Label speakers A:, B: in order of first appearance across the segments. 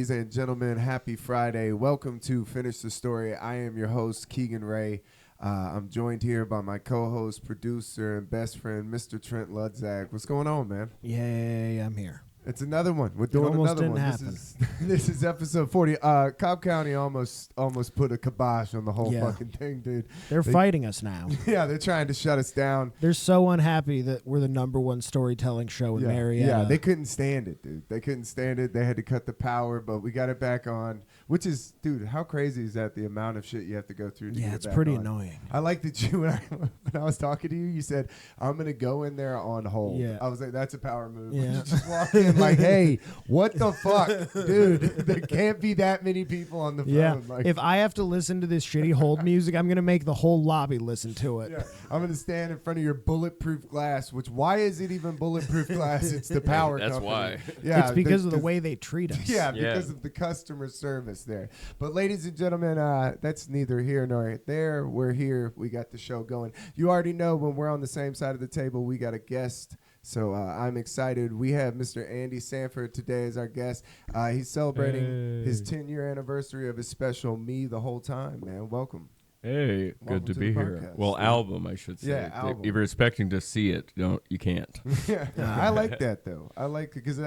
A: ladies and gentlemen. Happy Friday. Welcome to Finish the Story. I am your host, Keegan Ray. I'm joined here by my co-host, producer, and best friend, Mr. Trent Ludzak. What's going on, man?
B: Yay, I'm here.
A: It's another one. We're doing another one. This is episode 40. Cobb County almost put a kibosh on the whole fucking thing, dude.
B: They're fighting us now.
A: Yeah, they're trying to shut us down.
B: They're so unhappy that we're the #1 storytelling show in Marietta.
A: Yeah, they couldn't stand it, dude. They couldn't stand it. They had to cut the power, but we got it back on, which is, dude, how crazy is that, the amount of shit you have to go through to get it back on?
B: Yeah, it's pretty annoying.
A: I like that you, when I was talking to you, you said, I'm going to go in there on hold. Yeah. I was like, that's a power move.
B: Yeah.
A: You just walk in like, hey, what the fuck? Dude, there can't be that many people on the phone.
B: Yeah.
A: Like,
B: if I have to listen to this shitty hold music, I'm going to make the whole lobby listen to it.
A: Yeah. I'm going to stand in front of your bulletproof glass, which, why is it even bulletproof glass? It's the power
C: That's
A: company.
C: why.
A: Yeah,
B: it's because of the way they treat us.
A: Yeah, because of the customer service there. But ladies and gentlemen, that's neither here nor there. We're here. We got the show going. You already know when we're on the same side of the table, we got a guest. So I'm excited. We have Mr. Andy Sanford today as our guest. He's celebrating his 10-year anniversary of his special Me the Whole Time, man. Welcome.
C: Hey,
A: Welcome
C: good to
A: to
C: be
A: the
C: here.
A: podcast.
C: Well, album, I should say.
A: Yeah, album.
C: If you're expecting to see it, you can't.
A: Yeah, I like that though. I like it because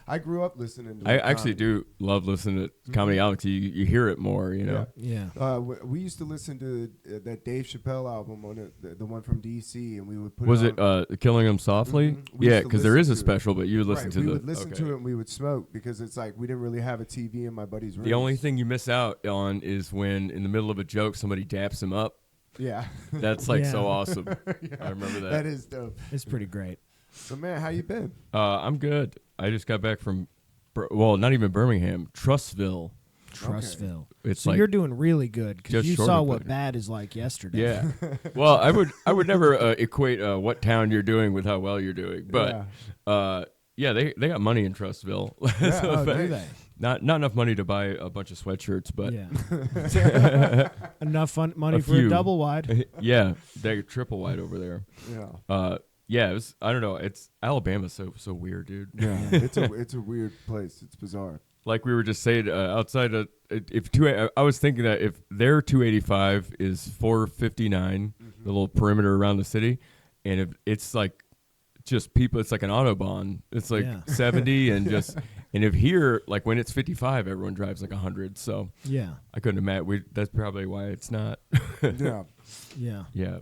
A: I grew up listening to.
C: I actually do love listening to comedy albums. You hear it more, you know.
B: Yeah.
A: We used to listen to that Dave Chappelle album on it, the one from DC, and we would put.
C: Was
A: it
C: it Killing Him Softly?
A: Mm-hmm. We
C: Yeah,
A: used to
C: because there is a
A: listen to it.
C: special, but you would listen to
A: we
C: the.
A: would listen to it and we would smoke because it's like we didn't really have a TV in my buddy's room.
C: The only thing you miss out on is when in the middle of a joke somebody daps him up.
A: Yeah.
C: That's like so
B: Yeah.
C: awesome.
A: Yeah,
C: I remember that.
A: That is dope.
B: It's pretty great.
A: So man, how you been?
C: I'm good. I just got back from, not even Birmingham, Trussville.
B: Trussville.
C: It's
B: So
C: like
B: you're doing really good because
C: just
B: you
C: short
B: saw
C: of
B: what
C: better.
B: bad is like yesterday.
C: Yeah. Well, I would never equate what town you're doing with how well you're doing, but they got money in Trussville.
A: Yeah.
B: Oh, do they?
C: Not enough money to buy a bunch of sweatshirts, but
B: Yeah. Enough money for
C: few.
B: a double wide.
C: yeah, they're triple wide over there.
A: Yeah.
C: Yeah, it was, I don't know. It's Alabama's so weird, dude.
A: Yeah. it's a weird place. It's bizarre.
C: Like we were just saying, outside of I was thinking that if their 285 is 459, the little perimeter around the city, and if it's like just people, it's like an autobahn. It's like 70 and just, and if here, like when it's 55, everyone drives like 100. So
B: Yeah.
C: I couldn't imagine. That's probably why it's not.
A: Yeah.
B: Yeah.
C: Yeah,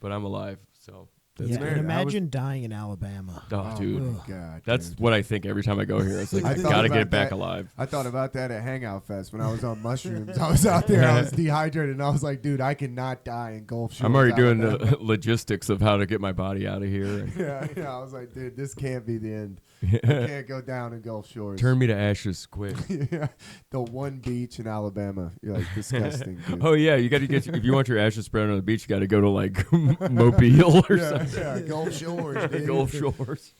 C: but I'm alive, so. That's
B: Yeah.
A: great.
B: And imagine dying in Alabama.
C: Oh, dude.
A: my God.
C: That's
A: dude.
C: what I think every time I go here. It's like,
A: I
C: I
A: thought
C: gotta
A: about
C: get back
A: that.
C: alive.
A: I thought about that at Hangout Fest when I was on mushrooms. I was out there, I was dehydrated, and I was like, dude, I cannot die in Gulf Shores.
C: I'm already doing
A: Alabama.
C: the logistics of how to get my body out of here.
A: Yeah, I was like, dude, this can't be the end. I can't go down in Gulf Shores.
C: Turn me to ashes quick.
A: Yeah, the one beach in Alabama. You're like, disgusting, dude.
C: Oh yeah, you got to get if you want your ashes spread on the beach, you got to go to like Mobile or something.
A: Yeah, Gulf Shores, dude.
C: Gulf Shores.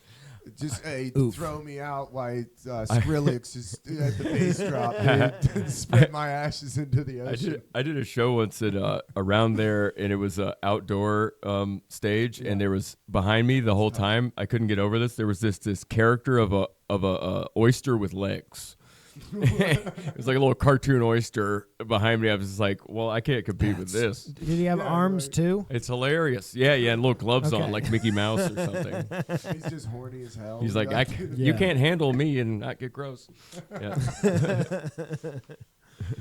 A: Just
B: Oof.
A: throw me out while Skrillex is at the bass drop, dude. Spread my ashes into the ocean.
C: I did a show once at around there, and it was a outdoor stage, and there was behind me the whole time. I couldn't get over this. There was this character of a oyster with legs. It was like a little cartoon oyster behind me. I was just like, well, I can't compete with this.
B: Did he have arms too?
C: It's hilarious. Yeah, and little gloves on like Mickey Mouse or something.
A: He's just horny as hell.
C: He's like, you can't handle me and not get gross. Yeah.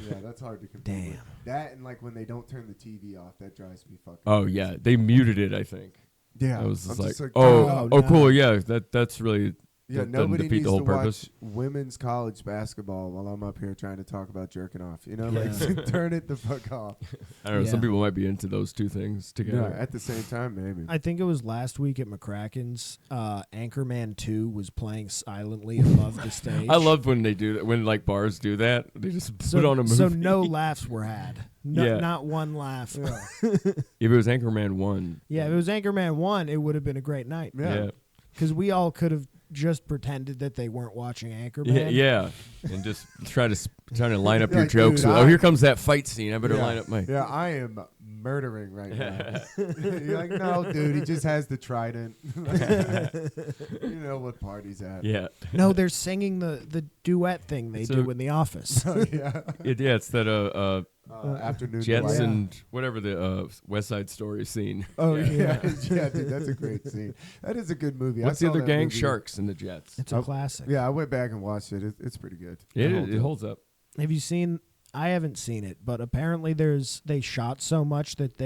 A: Yeah, that's hard to compete with.
B: Damn.
A: That and like when they don't turn the TV off, that drives me fucking
C: Oh
A: crazy.
C: yeah, they muted it. I think.
A: Yeah.
C: I was
A: I'm
C: just like,
B: oh, no.
C: cool. Yeah, that's really.
A: Yeah,
C: doesn't
A: nobody
C: defeat
A: needs
C: the whole
A: to
C: purpose.
A: watch women's college basketball while I'm up here trying to talk about jerking off. You know,
B: Yeah.
A: like turn it the fuck off.
C: I don't know. Some
B: Yeah.
C: people might be into those two things
A: Yeah,
C: together.
A: at the same time, maybe.
B: I think it was last week at McCracken's. Anchorman 2 was playing silently above the stage.
C: I love when they do that. When like bars do that, they just put on a movie.
B: So no laughs were had. No,
C: Yeah.
B: Not one laugh.
A: Yeah.
C: If it was Anchorman 1.
B: Yeah, if it was Anchorman 1, it would have been a great night.
A: Yeah.
B: Because we all could have just pretended that they weren't watching Anchorman.
C: Yeah, and just trying to line up your
A: Like,
C: jokes.
A: dude,
C: With, here comes that fight scene. I better
A: Yeah.
C: line up my.
A: Yeah, I am murdering right now. You're like, no, dude, he just has the trident. You know what part he's at.
C: Yeah.
B: No, they're singing the duet thing they
C: It's
B: do
C: a-
B: in The Office.
A: Yeah.
C: Yeah, it's that
A: Afternoon
C: Jets
A: Delight.
C: and whatever the West Side Story scene.
A: Oh yeah, yeah, dude, that's a great scene. That is a good movie.
C: What's
A: I
C: the
A: saw
C: other
A: that
C: gang?
A: movie.
C: Sharks and the Jets.
B: It's a classic.
A: Yeah, I went back and watched it. It's pretty good.
C: It holds up.
B: Have you seen? I haven't seen it, but apparently they shot so much that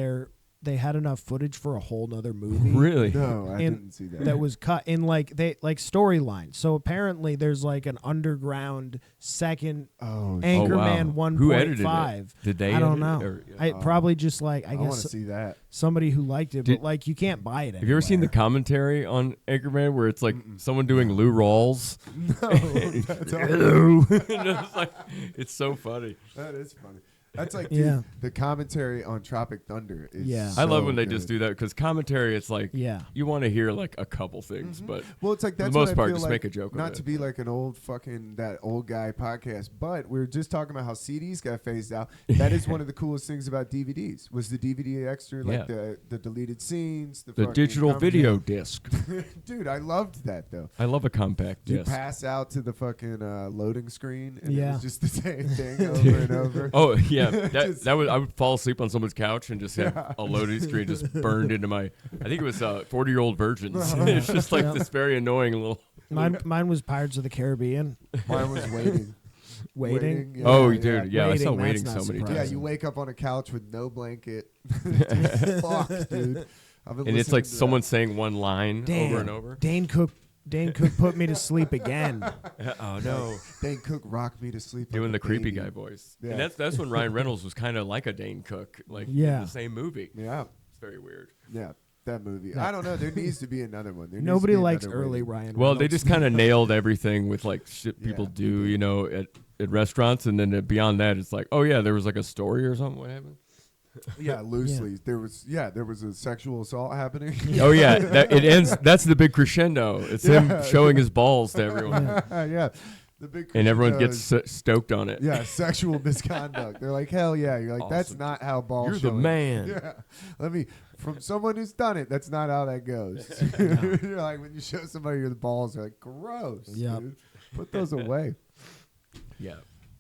B: they had enough footage for a whole nother movie.
C: Really?
A: No, I
B: And
A: didn't see that.
B: That was cut in like storyline. So apparently there's like an underground second
A: oh,
B: Anchorman
C: wow. Who edited it?
B: 1.5.
C: Did they
B: I don't
C: edit
B: know.
C: it, or-
B: I probably just like I
A: I want
B: guess
A: to see that.
B: somebody who liked it,
C: Did-
B: but like you can't buy it.
C: Have you ever seen the
B: anywhere.
C: commentary on Anchorman where it's like someone doing Lou Rawls?
A: No, that's all.
C: Hello. It's like, it's so funny.
A: That is funny. That's like, dude,
B: Yeah.
A: the commentary on Tropic Thunder is
B: Yeah.
C: I love
A: so
C: when they
A: good.
C: just do that because commentary, it's like
B: Yeah.
C: you want to hear like a couple things, but
A: Well, it's like
C: for
A: that's
C: the most
A: what I
C: part,
A: feel
C: just
A: like,
C: make a joke.
A: Not
C: of
A: to
C: it.
A: be like an old fucking that old guy podcast, but we were just talking about how CDs got phased out. That is one of the coolest things about DVDs. Was the DVD extra, like the deleted scenes, the
C: the
A: fucking
C: digital video disc.
A: Dude, I loved that though.
C: I love a compact
A: You
C: disc.
A: pass out to the fucking loading screen, and it
B: Yeah.
A: was just the same thing over and over.
C: Oh yeah, that
A: Just-
C: that was. I would fall asleep on someone's couch and just have
A: Yeah.
C: a loading screen just burned into my. I think it was 40-year-old virgins. It's just like
B: Yeah.
C: this very annoying little.
B: Mine was Pirates of the Caribbean.
A: Mine was waiting.
B: Waiting.
A: Yeah,
C: Oh,
A: yeah.
C: dude, yeah, I saw
B: Waiting,
C: waiting
B: that's
C: so
B: not
C: many
B: surprising.
A: Yeah,
C: times.
A: you wake up on a couch with no blanket. Fuck, dude. I've been
C: And it's like
A: listening to
C: someone saying one line
B: Damn.
C: over and over.
B: Dane Cook put me to sleep again.
C: Oh no,
A: that. Dane Cook rocked me to sleep.
C: doing
A: like
C: the
A: a
C: creepy
A: baby.
C: guy voice.
A: Yeah.
C: And that's when Ryan Reynolds was kind of like a Dane Cook, like in
B: Yeah.
C: the same movie.
A: Yeah,
C: It's very weird.
A: yeah, that movie.
B: Yeah.
A: I don't know. There needs to be another one. There needs to
B: Nobody
A: be
B: likes
A: another
B: early
A: Waiting.
B: Ryan.
C: Well, they
B: Reynolds.
C: just kind of nailed everything with like shit people
A: Yeah,
C: do,
A: they
C: you know, at restaurants, and then beyond that, it's like, oh yeah, there was like a story or something. What happened?
A: Yeah, loosely. There was a sexual assault happening.
C: Oh yeah, it ends. That's the big crescendo. It's him
A: Yeah.
C: showing his balls to everyone,
A: yeah, the big
C: and everyone
A: crescendo
C: gets
A: is-
C: stoked on it.
A: yeah, sexual misconduct. They're like, hell yeah. You're like, that's
C: Awesome.
A: not how balls.
C: You're the
A: showing.
C: man.
A: Yeah, let me from someone who's done it. That's not how that goes. You're like when you show somebody your balls, they're like, gross.
B: Yep.
A: Dude. Put those away.
C: Yeah.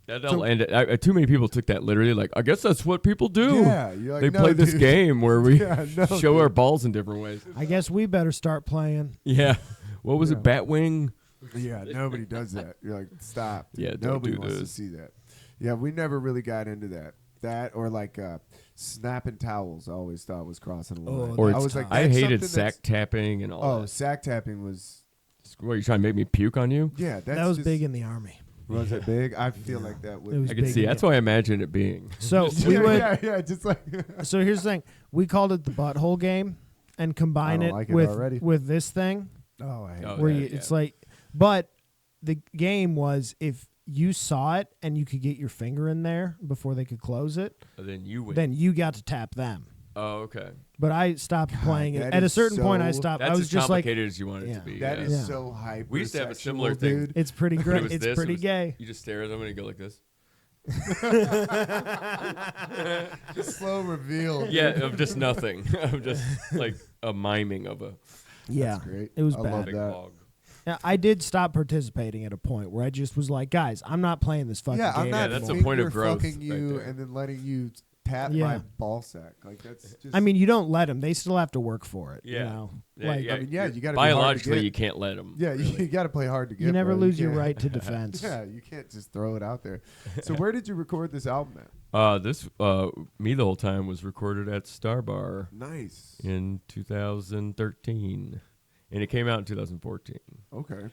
C: That'll end it. Too many people took that literally. Like, I guess that's what people do.
A: Yeah, you're like,
C: They
A: no,
C: play this
A: dude.
C: game where we
A: Yeah, no,
C: show our
A: dude.
C: balls in different ways.
B: I guess we better start playing.
C: Yeah. What was
A: Yeah.
C: it? Batwing?
A: Yeah, nobody does that. You're like, stop. Dude.
C: Yeah, don't
A: nobody
C: do
A: wants to
C: this.
A: see that. Yeah, we never really got into that. That or like snapping towels. I always thought was crossing the line.
B: Oh,
C: Or
A: I
C: it's
A: was like,
C: I
A: that's
C: hated
A: something
C: sack
A: that's-
C: tapping and all
A: Oh,
C: that.
A: sack tapping was.
C: What, you trying to make me puke on you?
A: Yeah, that's
B: That was
A: just,
B: big in the army.
A: Was it big? I feel like that would.
B: It was
C: I can
B: big
C: see.
B: in
C: That's
B: the-
C: what I imagine it being.
B: So we
A: yeah,
B: would.
A: yeah, just like.
B: So here's the thing: we called it the butthole game, and combine
A: I
B: it
A: don't like it
B: with
A: already.
B: with this thing,
A: Oh, I hate
C: Oh,
A: that.
B: where
C: that,
B: you,
C: yeah.
B: it's like. But the game was if you saw it and you could get your finger in there before they could close it,
C: Then you win.
B: then you got to tap them.
C: Oh, okay.
B: But I stopped playing it.
A: that
B: At a
A: is
B: certain point, I
A: so-
B: stopped.
C: That's
B: I was
C: as
B: just like,
C: complicated as you want it
B: yeah.
C: to be.
A: That
C: yeah.
A: is
B: Yeah.
A: so hyper.
C: We used to have a similar thing.
A: dude.
B: it's pretty
C: But
B: great.
C: was
B: It's
C: this,
B: pretty
C: it was-
B: gay.
C: You just stare at them and you go like this.
A: Slow reveal.
C: Yeah, of just nothing. Of just like a miming of a
B: Yeah,
A: great.
B: it was
A: I love
B: bad.
C: big
A: that.
C: log.
B: Yeah, I did stop participating at a point where I just was like, guys, I'm not playing this fucking
A: Yeah,
B: game.
A: I'm not
C: that's a
B: anymore.
C: point of growth
A: fucking
C: right
A: you
C: there.
A: and then letting you tap
B: Yeah.
A: my ball sack. Like that's just.
B: I mean, you don't let them. They still have to work for it. You
C: Yeah.
B: know?
C: Yeah,
B: Like,
C: yeah,
A: I mean, yeah, you gotta be hard to
C: biologically
A: get.
C: you can't let them.
A: yeah, you got to play hard to get.
B: you never
A: bro.
B: lose your
A: can't-
B: right to defense.
A: Yeah, you can't just throw it out there. So where did you record this album at?
C: This Me the Whole Time was recorded at Star Bar
A: Nice.
C: in 2013, and it came out in 2014.
A: Okay.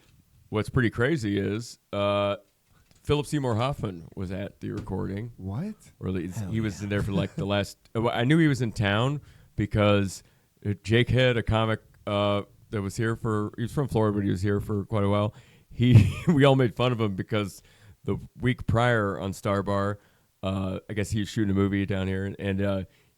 C: What's pretty crazy is Philip Seymour Hoffman was at the recording.
A: What?
C: Or at least
B: Hell
C: he was in there for like the last. I knew he was in town because Jake Head, a comic that was here for. He was from Florida, but he was here for quite a while. We all made fun of him because the week prior on Star Bar, I guess he was shooting a movie down here, and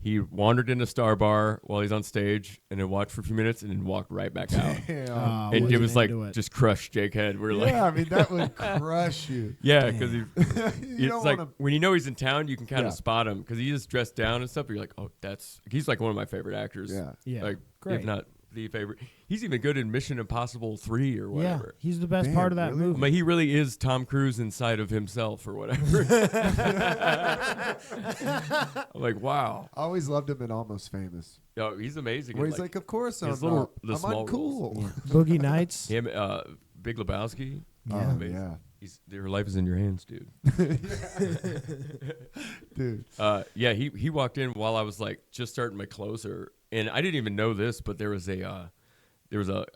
C: he wandered into Star Bar while he's on stage, and then watched for a few minutes, and then walked right back out.
A: Damn.
B: Oh,
C: And it
B: wasn't
C: was like
B: into it.
C: just crushed Jake Head. We're like,
A: Yeah, I mean that would crush you.
C: yeah, because
A: You
C: it's
A: don't
C: like
A: wanna-
C: when you know he's in town, you can kind
A: Yeah.
C: of spot him because he is dressed down and stuff. But you're like, oh, he's like one of my favorite actors.
A: Yeah.
B: Yeah,
C: like
B: great.
C: if not the favorite. He's even good in Mission Impossible 3 or
B: Yeah,
C: whatever.
B: he's the best
A: Damn,
B: part of that
A: really?
C: I
B: movie.
C: mean, he really is Tom Cruise inside of himself or whatever. I'm like, wow.
A: I always loved him in Almost Famous,
C: Oh, he's amazing.
A: where
C: and,
A: he's like, "Of course I'm
C: his little-
A: not.
C: the
A: I'm
C: small
A: uncool."
C: roles.
B: Boogie Nights.
C: him, Big Lebowski.
B: Yeah.
A: Oh,
C: amazing.
A: yeah,
C: Your life is in your hands, dude.
A: dude.
C: Yeah, he walked in while I was like just starting my closer, and I didn't even know this, but there was a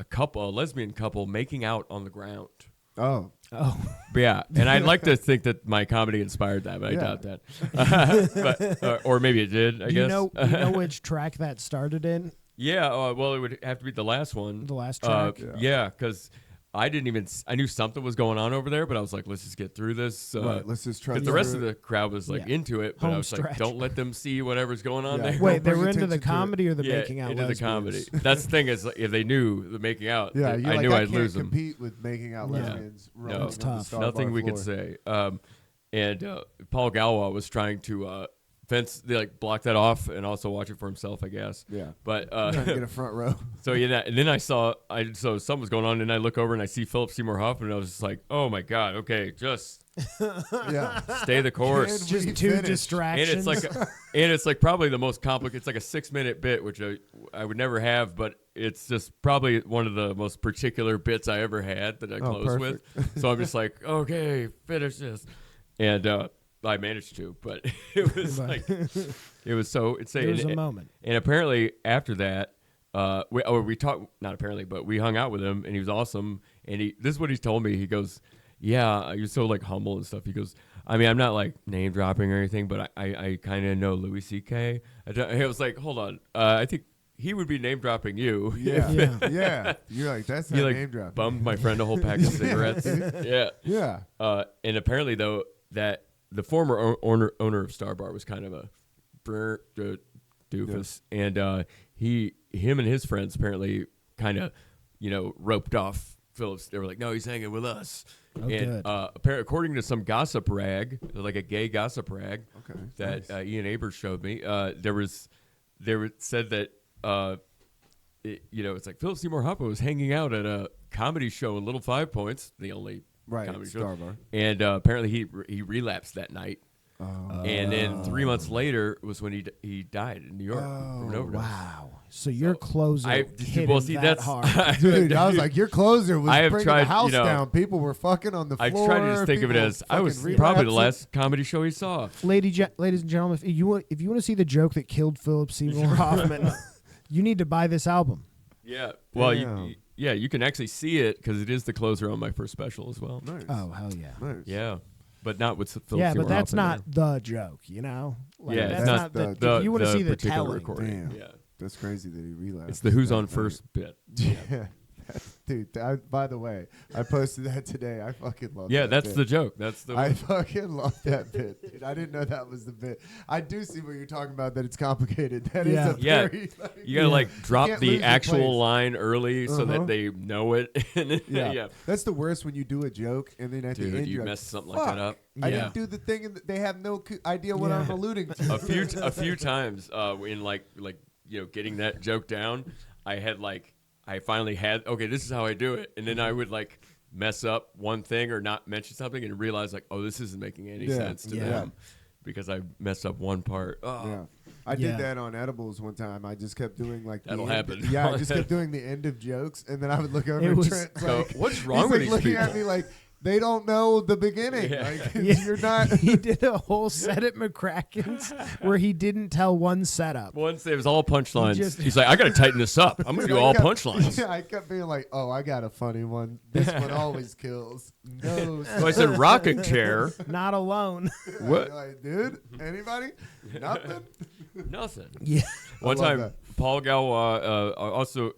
C: couple, a lesbian couple, making out on the ground.
A: Oh,
B: Oh,
C: But yeah, and I'd like to think that my comedy inspired that, but I
A: Yeah.
C: doubt that. But, or maybe it did. I
B: you
C: guess.
B: know, you know which track that started in?
C: Yeah. Well, it would have to be the last one.
B: The last track.
C: Yeah, because I didn't even. I knew something was going on over there, but I was like, let's just get through this.
A: right. Let's just try.
C: Because the rest of the crowd was like
B: Yeah.
C: into it, but I
B: Home
C: was like,
B: stretch.
C: don't let them see whatever's going on
A: Yeah.
C: there.
B: Wait,
A: Don't
B: they
A: bring
B: were into the
A: attention to it.
B: comedy or the
C: Yeah,
B: making out
C: into the
B: lesbians?
C: comedy. That's the thing is, like, if they knew the making out,
A: Yeah,
C: I
A: you're like,
C: knew
A: I
C: I'd
A: can't
C: lose them.
A: compete with making out
B: Yeah.
A: lesbians. rolling
C: No.
A: on
B: It's
A: the
B: tough.
A: Star
C: Nothing
A: Bar
C: we
A: floor.
C: could say. And Paul Galwa was trying to fence, they like block that off and also watch it for himself, I guess.
A: Yeah,
C: But
A: trying to get a front row.
C: so yeah, and then so something was going on, and I look over and I see Philip Seymour Hoffman, and I was just like, oh my god, okay, just
A: Yeah,
C: stay the course.
A: Can
B: Just
A: we
B: two
A: finish?
C: And
B: distractions.
C: it's like probably the most complicated. It's like a 6-minute bit, which I would never have, but it's just probably one of the most particular bits I ever had that I
A: Oh,
C: close with. So I'm just like, okay, finish this, and I managed to, but it was like it was so insane.
B: There was a
C: And-
B: moment.
C: and apparently after that, we talked, not apparently, but we hung out with him, and he was awesome. And this is what he told me. He goes, yeah, he was so like humble and stuff. He goes, I mean, I'm not like name dropping or anything, but I kind of know Louis C.K. I was like, hold on, I think he would be name dropping you.
A: Yeah.
B: Yeah.
A: Yeah. You're like, that's
C: He
A: not
C: like
A: name drop.
C: bummed my friend a whole pack of cigarettes. Yeah.
A: Yeah.
C: And apparently though that the former owner of Star Bar was kind of a doofus, and him and his friends apparently kind of roped off Phillips. They were like, no, he's hanging with us.
B: Oh,
C: And
B: good.
C: according to some gossip rag, like a gay gossip rag
A: Okay.
C: that
A: nice.
C: Ian Abers showed me, said that it's like Philip Seymour Hoffman was hanging out at a comedy show in Little Five Points, the only
A: Right.
C: comedy show,
A: Star Bar.
C: and apparently he relapsed that night.
A: Oh.
C: And then 3 months later was when he died in New York from an overdose.
B: Wow. So your closer
C: I-
B: hit
C: well,
B: him
C: see,
B: that
C: that's
B: hard.
A: Dude, I was like, your closer was
C: I have
A: bringing
C: tried,
A: the house
C: you know,
A: down. People were fucking on the
C: I
A: floor.
C: try to just think of it
A: People
C: as I was
A: fucking
C: probably the
A: relapsing.
C: last comedy show he saw.
B: Ladies and gentlemen, if you want to see the joke that killed Philip Seymour Hoffman, you need to buy this album.
C: Yeah. Well,
A: Damn.
C: you can actually see it because it is the closer on my first special as well.
A: Nice.
B: Oh hell yeah.
A: Nice.
C: Yeah, but not with Philip
B: Yeah,
C: Seymour
B: but that's
C: Hoffman
B: not the joke, you know? Like,
C: Yeah,
B: that's
C: it's
B: not
A: not
B: the, if you want to see the
C: particular
B: telling.
C: recording.
A: Damn.
C: Yeah,
A: That's crazy that he relapsed.
C: it's the Who's
A: that
C: on
A: night.
C: First bit.
A: Yeah. Dude, by the way, I posted that today. I fucking love
C: Yeah,
A: that
C: that's
A: bit.
C: the joke. That's the.
A: I fucking love that bit, dude. I didn't know that was the bit. I do see what you're talking about, that it's complicated. That is
B: Yeah.
A: a
C: Yeah.
A: very,
C: you gotta like drop
A: can't lose
C: the
A: your
C: actual
A: place.
C: line early so
A: Uh-huh.
C: that they know it. And
A: yeah.
C: yeah.
A: That's the worst when you do a joke and then at
C: Dude,
A: the end
C: you
A: you're
C: mess
A: like,
C: something like that
A: "Fuck,
C: up.
A: I
C: Yeah.
A: didn't do the thing and they have no idea what
B: Yeah.
A: I'm alluding to.
C: a few times in like getting that joke down, I finally had, okay, this is how I do it, and then I would like mess up one thing or not mention something and realize like, oh, this isn't making any
A: Yeah,
C: sense to
B: yeah.
C: them because I messed up one part. Oh,
A: Yeah. I
B: Yeah.
A: did that on edibles one time. I just kept doing like
C: That'll
A: the end,
C: happen.
A: Yeah, I just kept doing the end of jokes, and then I would look over
B: It
A: at
B: was-
A: Trent.
C: So
A: Like,
C: what's wrong
A: he's
C: with
A: like
C: these
A: looking
C: people?
A: at me like they don't know the beginning.
C: Yeah.
A: Like
B: Yeah.
A: you're not.
B: He did a whole set at McCracken's where he didn't tell one setup.
C: Once it was all punchlines.
B: just-
C: He's like, I got to tighten this up. I'm going to do
A: I
C: all
A: kept-
C: punchlines.
A: Yeah, I kept being like, "Oh, I got a funny one. This one always kills." No,
C: So I said, rocking chair.
B: Not alone.
C: What?
A: You're like, dude, anybody? Nothing.
C: Nothing.
B: Yeah.
C: One
A: love
C: time,
A: that.
C: Paul Galwa also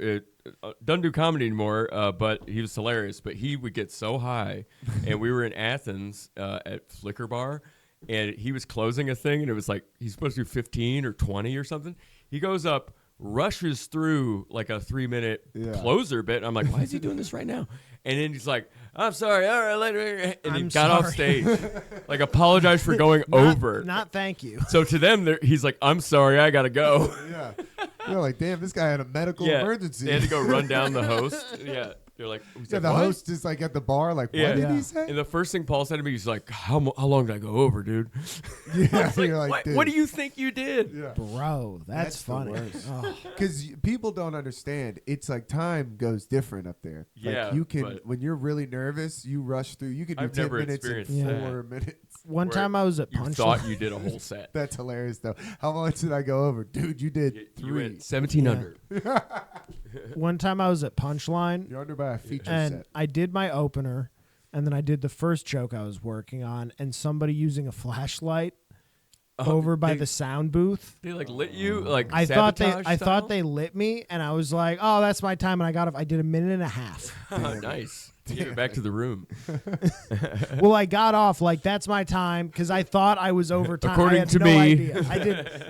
C: doesn't do comedy anymore, but he was hilarious. But he would get so high, and we were in Athens at Flicker Bar, and he was closing a thing, and it was like he's supposed to do 15 or 20 or something. He goes up, rushes through like a 3-minute closer bit. And I'm like, why is he doing this right now? And then he's like, I'm sorry. All right, later. And he got off stage, like apologized for going over.
B: Not thank you.
C: So to them, he's like, I'm sorry, I gotta go.
A: Yeah. You're like, damn, this guy had a medical emergency.
C: They had to go run down the host. Yeah. They're like,
A: the
C: what?
A: host is like at the bar, like, what
C: Yeah.
A: did
C: Yeah.
A: he say?
C: And the first thing Paul said to me, he's like, how long did I go over, dude?
A: Yeah, you're like,
C: What do you think you did?
A: Yeah.
B: Bro, that's
A: the
B: funny.
A: worst.
B: Oh.
A: Because people don't understand. It's like time goes different up there.
C: Yeah,
A: like you can,
C: but-
A: when you're really nervous, you rush through. You could do
C: I've
A: 10
C: never
A: minutes in
C: experienced
A: 4
C: that.
A: minutes.
B: One
C: Where
B: time I was at
C: You
B: Punchline.
C: thought you did a whole set.
A: That's hilarious, though. How much did I go over? Dude, you did
C: You
A: 3.
C: went 17
B: Yeah.
C: under.
B: One time I was at Punchline,
A: You're under by a feature
B: and
A: set.
B: I did my opener, and then I did the first joke I was working on, and somebody using a flashlight over by
C: they,
B: the sound booth.
C: They like lit you like
B: I thought
C: sabotage style?
B: they lit me, and I was like, "Oh, that's my time," and I got off. I did 1.5 minutes.
C: Oh, nice. Give it back to the room.
B: Well, I got off like that's my time because I thought I was over time.
C: According
B: I had
C: to
B: no
C: me.
B: idea.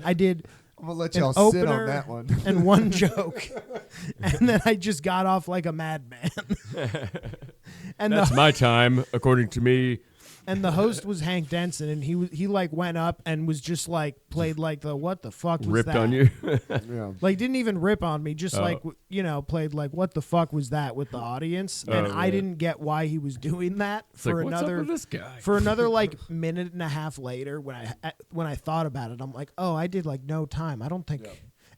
B: I did
A: I'm going to let
B: an
A: y'all sit
B: opener
A: on that one.
B: and one joke, and then I just got off like a madman. And
C: That's my time, according to me.
B: And the host was Hank Denson, and he like went up and was just like played like the what the fuck was
C: Ripped
B: that?
C: on you.
A: Yeah.
B: Like didn't even rip on me, just
C: Oh.
B: like played like what the fuck was that with the audience, and I
C: man.
B: didn't get why he was doing that
C: It's
B: for
C: like, what's up
B: another
C: with this guy?
B: for another like 1.5 minutes later when I thought about it, I'm like, oh, I did like no time. I don't think.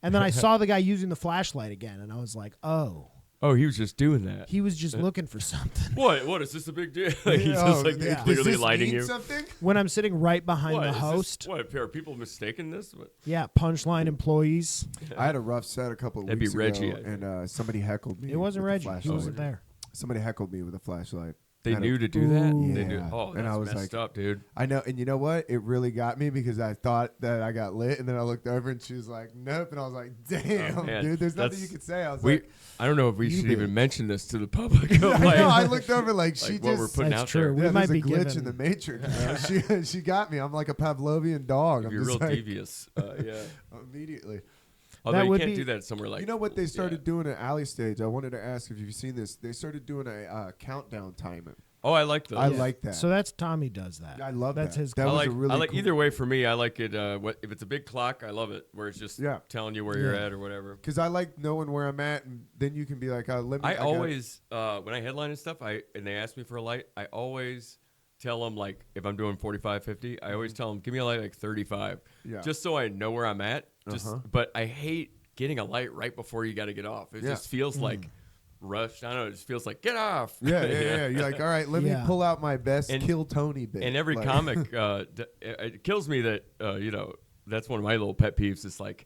B: And then I saw the guy using the flashlight again, and I was like, oh,
C: Oh, he was just doing that.
B: he was just looking for something.
C: What is this a big deal? Like, he's
A: Oh,
C: just like
B: yeah.
A: Does
C: clearly
A: this
C: lighting
A: mean
C: you.
A: something?
B: When I'm sitting right behind
C: What,
B: the
C: is this-
B: host,
C: what are people mistaking this? What?
B: yeah, Punchline employees.
A: I had a rough set a couple of
C: That'd be
A: weeks
C: Reggie,
A: ago,
C: I think.
A: and somebody heckled me.
B: It wasn't
A: with a
B: Reggie. He
A: flashlight.
B: wasn't there.
A: Somebody heckled me with a flashlight.
C: They
A: Had a-
C: knew to do that.
B: Ooh.
C: They knew.
A: Yeah.
C: Oh,
A: And
C: that's
A: I was
C: messed
A: like-
C: up, dude.
A: I know, and you know what? It really got me because I thought that I got lit, and then I looked over and she was like, "Nope," and I was like, "Damn,
C: Oh, man.
A: dude, there's nothing
C: That's-
A: you could say." I was
C: We,
A: like,
C: I don't know if we
A: you
C: should
A: did.
C: even mention this to the public. Of,
A: I
C: like,
A: know. I looked over like she
C: like what we're
A: just.
C: putting
B: That's
C: out
B: true.
C: there.
B: We
A: Yeah,
B: might
A: there's a
B: be
A: glitch
B: giving-
A: in the matrix. You know? she got me. I'm like a Pavlovian dog.
C: If
A: I'm
C: you're
A: just
C: real
A: like,
C: devious. Yeah.
A: immediately.
C: Although
B: That
C: you
B: would
C: can't
B: be-
C: do that somewhere like.
A: You know what they started
C: yeah.
A: doing at Alley Stage? I wanted to ask if you've seen this. They started doing a countdown timer.
C: Oh, I like those.
A: I like that.
B: So that's Tommy does that.
A: I love
B: that's
A: that.
B: his.
A: That
C: I
A: was
C: like,
A: a really
C: I like
A: cool-
C: either way for me. I like it. If it's a big clock, I love it. Where it's just
A: Yeah.
C: telling you where you're
B: Yeah.
C: at or whatever.
A: Because I like knowing where I'm at, and then you can be like, "Let me."
C: I
A: got-
C: always when I headline and stuff, and they ask me for a light, I always tell them like if I'm doing 45, 50, I always tell them give me a light like 35,
A: Yeah.
C: just so I know where I'm at. Just but I hate getting a light right before you got to get off. It
A: Yeah.
C: just feels like rushed. I don't know. It just feels like get off.
A: Yeah. You're like, all right, let me
B: Yeah.
A: pull out my best
C: And-
A: Kill Tony bit.
C: And every
A: Like-
C: comic, it kills me that that's one of my little pet peeves. It's like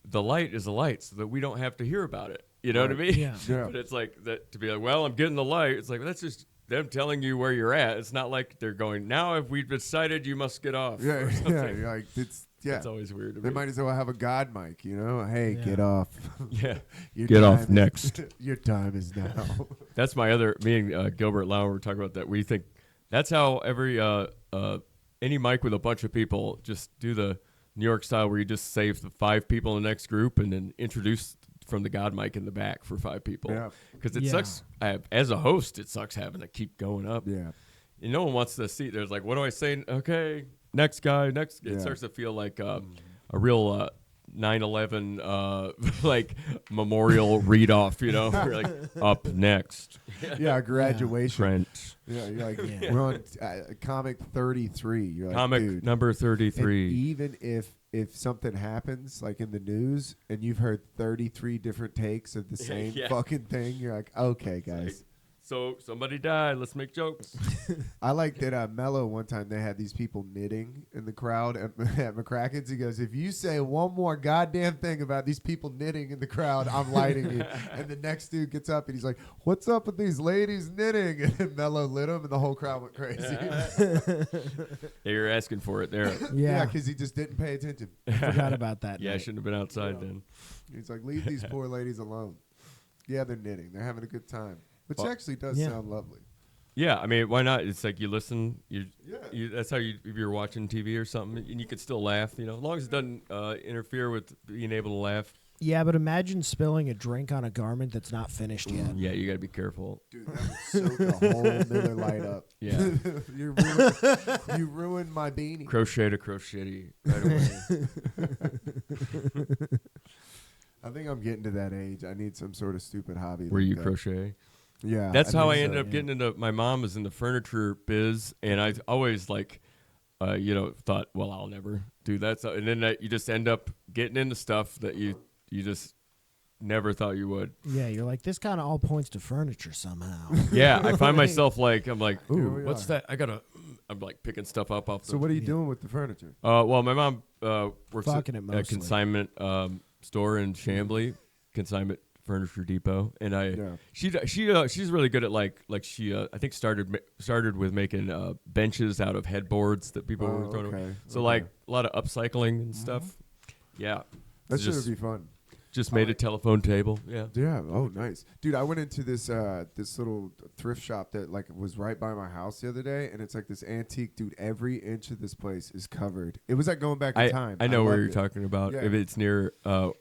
C: the light is a light, so that we don't have to hear about it. You know what I
A: Right.
C: mean?
B: Yeah.
A: Yeah.
C: But it's like that to be like, well, I'm getting the light. It's like that's just them telling you where you're at. It's not like they're going now. If we've decided you must get off.
A: Yeah,
C: or
A: yeah.
C: something.
A: You're like, yeah.
C: It's always weird to
A: They
C: me.
A: might as well have a God mic, you know? Hey,
B: Yeah.
A: get off.
C: Yeah,
A: Your
C: Get off
A: time is-
C: next.
A: Your time is now.
C: that's my other. Me and Gilbert Lauer were talking about that. We think that's how every any mic with a bunch of people just do the New York style, where you just save the 5 people in the next group and then introduce from the God mic in the back for 5 people.
A: Yeah.
C: Because it
B: Yeah.
C: sucks. As a host, it sucks having to keep going up.
A: Yeah.
C: And no one wants to see. There's like, what do I say? Okay, next guy, next. It
A: Yeah.
C: starts to feel like a real 9/11 like memorial read off. You know, we're like up next,
A: Yeah, graduation.
C: Trent.
A: Yeah, you're like,
B: Yeah.
A: we're on comic 33. You're like,
C: Comic
A: dude.
C: number
A: And
C: 33.
A: even if something happens, like in the news, and you've heard 33 different takes of the same
C: Yeah.
A: fucking thing, you're like, okay,
C: Like,
A: guys.
C: so somebody died. Let's make jokes.
A: I like that Mello one time they had these people knitting in the crowd at McCracken's. He goes, if you say one more goddamn thing about these people knitting in the crowd, I'm lighting you. And the next dude gets up and he's like, what's up with these ladies knitting? And then Mello lit him and the whole crowd went crazy.
C: Yeah, you're asking for it there.
B: Yeah,
A: because he just didn't pay attention.
B: forgot about that.
C: Yeah, I
B: night.
C: shouldn't have been outside then.
A: He's like, leave these poor ladies alone. Yeah, they're knitting. They're having a good time. Which
C: Well,
A: actually does
B: yeah.
A: sound lovely.
C: Yeah, I mean, why not? It's like you listen.
A: Yeah.
C: That's how you if you're watching TV or something, and you can still laugh. You know, as long as it doesn't interfere with being able to laugh.
B: Yeah, but imagine spilling a drink on a garment that's not finished yet.
C: Yeah, you got to be careful.
A: Dude, that would soak the whole Miller Lite up.
C: Yeah.
A: You ruined my beanie.
C: Crochet to crochet right away.
A: I think I'm getting to that age. I need some sort of stupid hobby.
C: Where
A: like
C: you
A: that.
C: crochet.
A: Yeah.
C: That's how I
A: think
C: ended
A: so.
C: up getting into. My mom was in the furniture biz, and I always thought, well, I'll never do that. So, and then you just end up getting into stuff that you just never thought you would.
B: Yeah, you're like, this kind of all points to furniture somehow.
C: Yeah, I find myself I'm like,
A: Here
C: ooh,
A: we
C: what's
A: are.
C: that? I'm like picking stuff up off.
A: So what are you doing with the furniture?
C: Well, my mom works
B: Fucking
C: at
B: it
C: a
B: mostly.
C: consignment store in Chambly, Consignment Furniture Depot, and she's really good at she I think started with making benches out of headboards that people were throwing away.
A: okay.
C: So
A: okay.
C: like a lot of upcycling and stuff. Yeah,
A: that
C: it's
A: should
C: just
A: be fun.
C: just made a telephone table. Yeah.
A: Yeah. Oh, nice, dude. I went into this little thrift shop that was right by my house the other day, and it's like this antique, dude. Every inch of this place is covered. It was like going back in time.
C: I know where
A: loved
C: you're
A: it.
C: talking about.
A: Yeah.
C: If it's near, do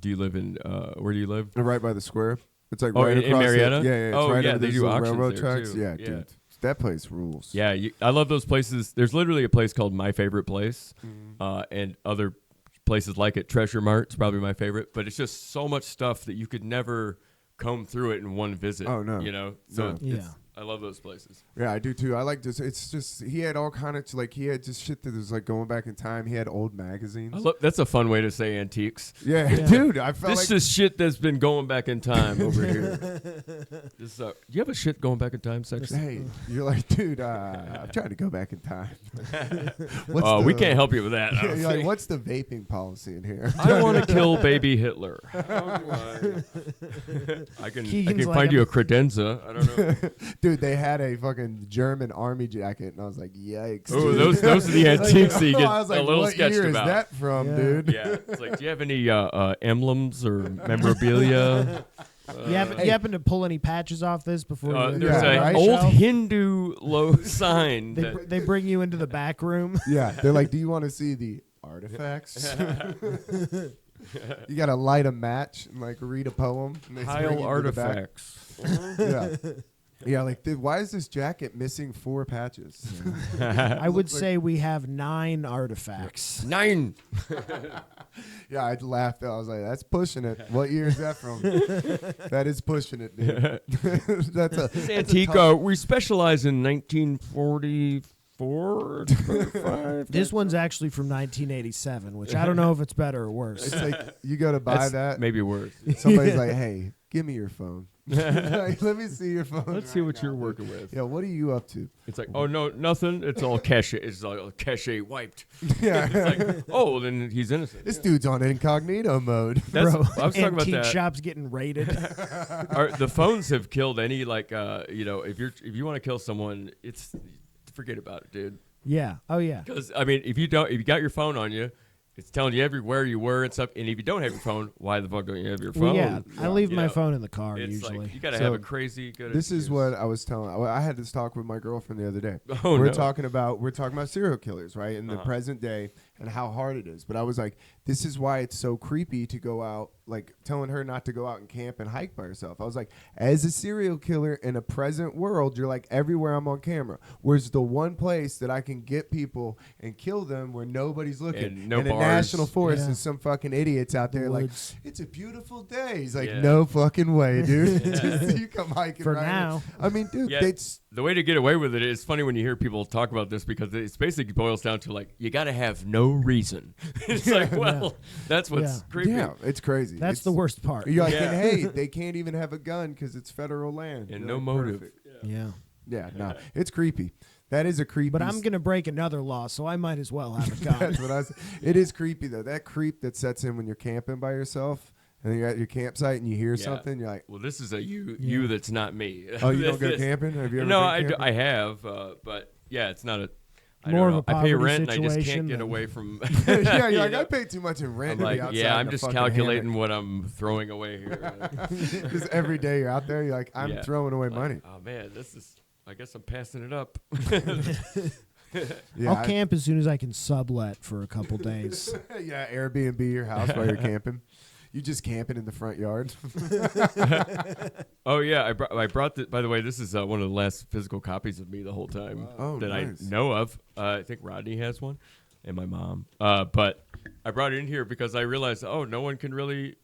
C: you live in? Where do you live?
A: Right by the square. It's like
C: Oh,
A: right
C: in
A: across
C: Marietta?
A: Yeah, yeah. It's
C: Oh,
A: right
C: yeah,
A: under
C: they
A: those
C: do
A: little
C: auctions
A: railroad
C: there,
A: tracks.
C: too.
A: Yeah,
C: Yeah.
A: dude. That place rules.
C: Yeah, I love those places. There's literally a place called My Favorite Place, and other places like it. Treasure Mart's probably my favorite, but it's just so much stuff that you could never comb through it in one visit.
A: Oh, no.
C: You know, so
A: No.
B: Yeah.
C: I love those places.
A: Yeah, I do too. I like just. It's just he had all kind of he had just shit that was like going back in time. He had old magazines.
C: That's a fun way to say antiques.
A: Yeah, dude. I felt
C: This
A: like
C: is shit that's been going back in time over here. This, you have a shit going back in time section?
A: hey, you're like, dude. I'm trying to go back in time.
C: Oh, we can't help you with that. I
A: Yeah,
C: don't
A: you're like,
C: think.
A: what's the vaping policy in here?
C: I want to kill baby Hitler. I can
B: Keegan's like,
C: find you a credenza. I don't know.
A: Dude, they had a fucking German army jacket, and I was like, yikes.
C: Oh,
A: dude.
C: those are the antiques that you get
A: I was like,
C: a little
A: what
C: sketched
A: year
C: about.
A: is that from,
B: Yeah.
A: dude?
C: Yeah, it's like, do you have any emblems or memorabilia?
B: You happen to pull any patches off this before you
C: There's
A: Yeah,
C: an
A: right?
C: old
B: shelf?
C: Hindu low sign.
B: They,
C: that,
B: they bring you into the back room.
A: Yeah, they're like, do you want to see the artifacts? You got to light a match and like read a poem. And they bring
C: Heil
A: you to the back.
C: artifacts.
A: Yeah. Yeah, like, dude, why is this jacket missing 4 patches?
B: I would
A: Looks like-
B: say we have 9 artifacts.
C: 9.
A: Yeah, I laughed. I was like, that's pushing it. What year is that from? That is pushing it, dude. That's a
C: Antique.
A: tough-
C: We specialize in 1944. 45.
B: This one's actually from 1987, which I don't know if it's better or worse.
A: It's like you go to buy
C: That's
A: that.
C: maybe worse.
A: Somebody's like, hey, give me your phone. Like, let me see your phone.
C: Let's see
A: right
C: what
A: now,
C: you're
A: dude.
C: working with.
A: Yeah, what are you up to?
C: It's like, oh no, nothing. It's all cache. It's all cache wiped.
A: Yeah.
C: It's like, oh, then he's innocent.
A: This dude's on incognito mode.
C: That's,
B: Bro,
C: I was talking about
B: antique
C: that.
B: shops getting raided.
C: The phones have killed any if you want to kill someone, it's forget about it, dude.
B: Yeah. Oh yeah.
C: Because I mean, if you got your phone on you, it's telling you everywhere you were and stuff. And if you don't have your phone, why the fuck don't you have your phone?
B: Well, yeah. I leave
C: You
B: my
C: know,
B: phone in the car
C: It's
B: usually.
C: like you gotta
A: So,
C: have a crazy good.
A: This is
C: excuse.
A: what I was telling. I had this talk with my girlfriend the other day.
C: Oh,
A: we're
C: no.
A: talking about serial killers, right, in the
C: Uh-huh.
A: present day and how hard it is. But I was like, this is why it's so creepy to go out, like telling her not to go out and camp and hike by herself. I was like, as a serial killer in a present world, you're like everywhere I'm on camera. Where's the one place that I can get people and kill them where nobody's looking?
C: And no
A: in a
C: bars.
A: national forest,
B: Yeah.
A: and some fucking idiots out there like,
B: Woods.
A: it's a beautiful day. He's like,
C: Yeah.
A: no fucking way, dude. You come hiking
B: For
A: right in.
B: now.
A: I mean, dude,
C: Yeah.
A: it's
C: The way to get away with it is funny when you hear people talk about this because it's basically boils down to like you got to have no reason. It's like, well, that's what's
B: Yeah.
C: creepy.
A: yeah, it's crazy.
B: That's
A: It's-
B: the worst part.
A: You're like,
C: Yeah.
A: and hey, they can't even have a gun because it's federal land.
C: And
A: You're
C: no
A: like,
C: motive.
A: perfect.
B: Yeah.
A: Yeah, no, it's creepy. That is a creepy.
B: But I'm gonna break another law, so I might as well have a gun.
A: That's what I was. It is creepy though. That creep that sets in when you're camping by yourself and you're at your campsite and you hear
C: Yeah.
A: something. You're like,
C: Well, this is a you that's not me.
A: oh, you don't go camping? Have you ever?
C: No,
A: been camping?
C: I have, but yeah, it's not a. I
B: More
C: don't
B: of
C: know.
B: a
C: I pay
B: poverty
C: rent and I just
B: situation
C: can't get
B: than-
C: away from.
A: Yeah, you're
C: you
A: like,
C: know?
A: I pay too much in rent.
C: I'm
A: to be
C: like,
A: outside
C: yeah,
A: in
C: I'm
A: the
C: just
A: fucking
C: calculating
A: hammock.
C: what I'm throwing away here.
A: Because every day you're out there, you're like, I'm
C: Yeah.
A: throwing away
C: Like,
A: money.
C: oh man, this is. I guess I'm passing it up.
A: Yeah,
B: I'll camp as soon as I can sublet for a couple days.
A: Yeah, Airbnb your house while you're camping. You just camping in the front yard.
C: Oh yeah, I brought the. By the way, this is one of the last physical copies of me the whole time
A: Oh,
C: that
A: nice.
C: I know of. I think Rodney has one, and my mom. But I brought it in here because I realized, no one can really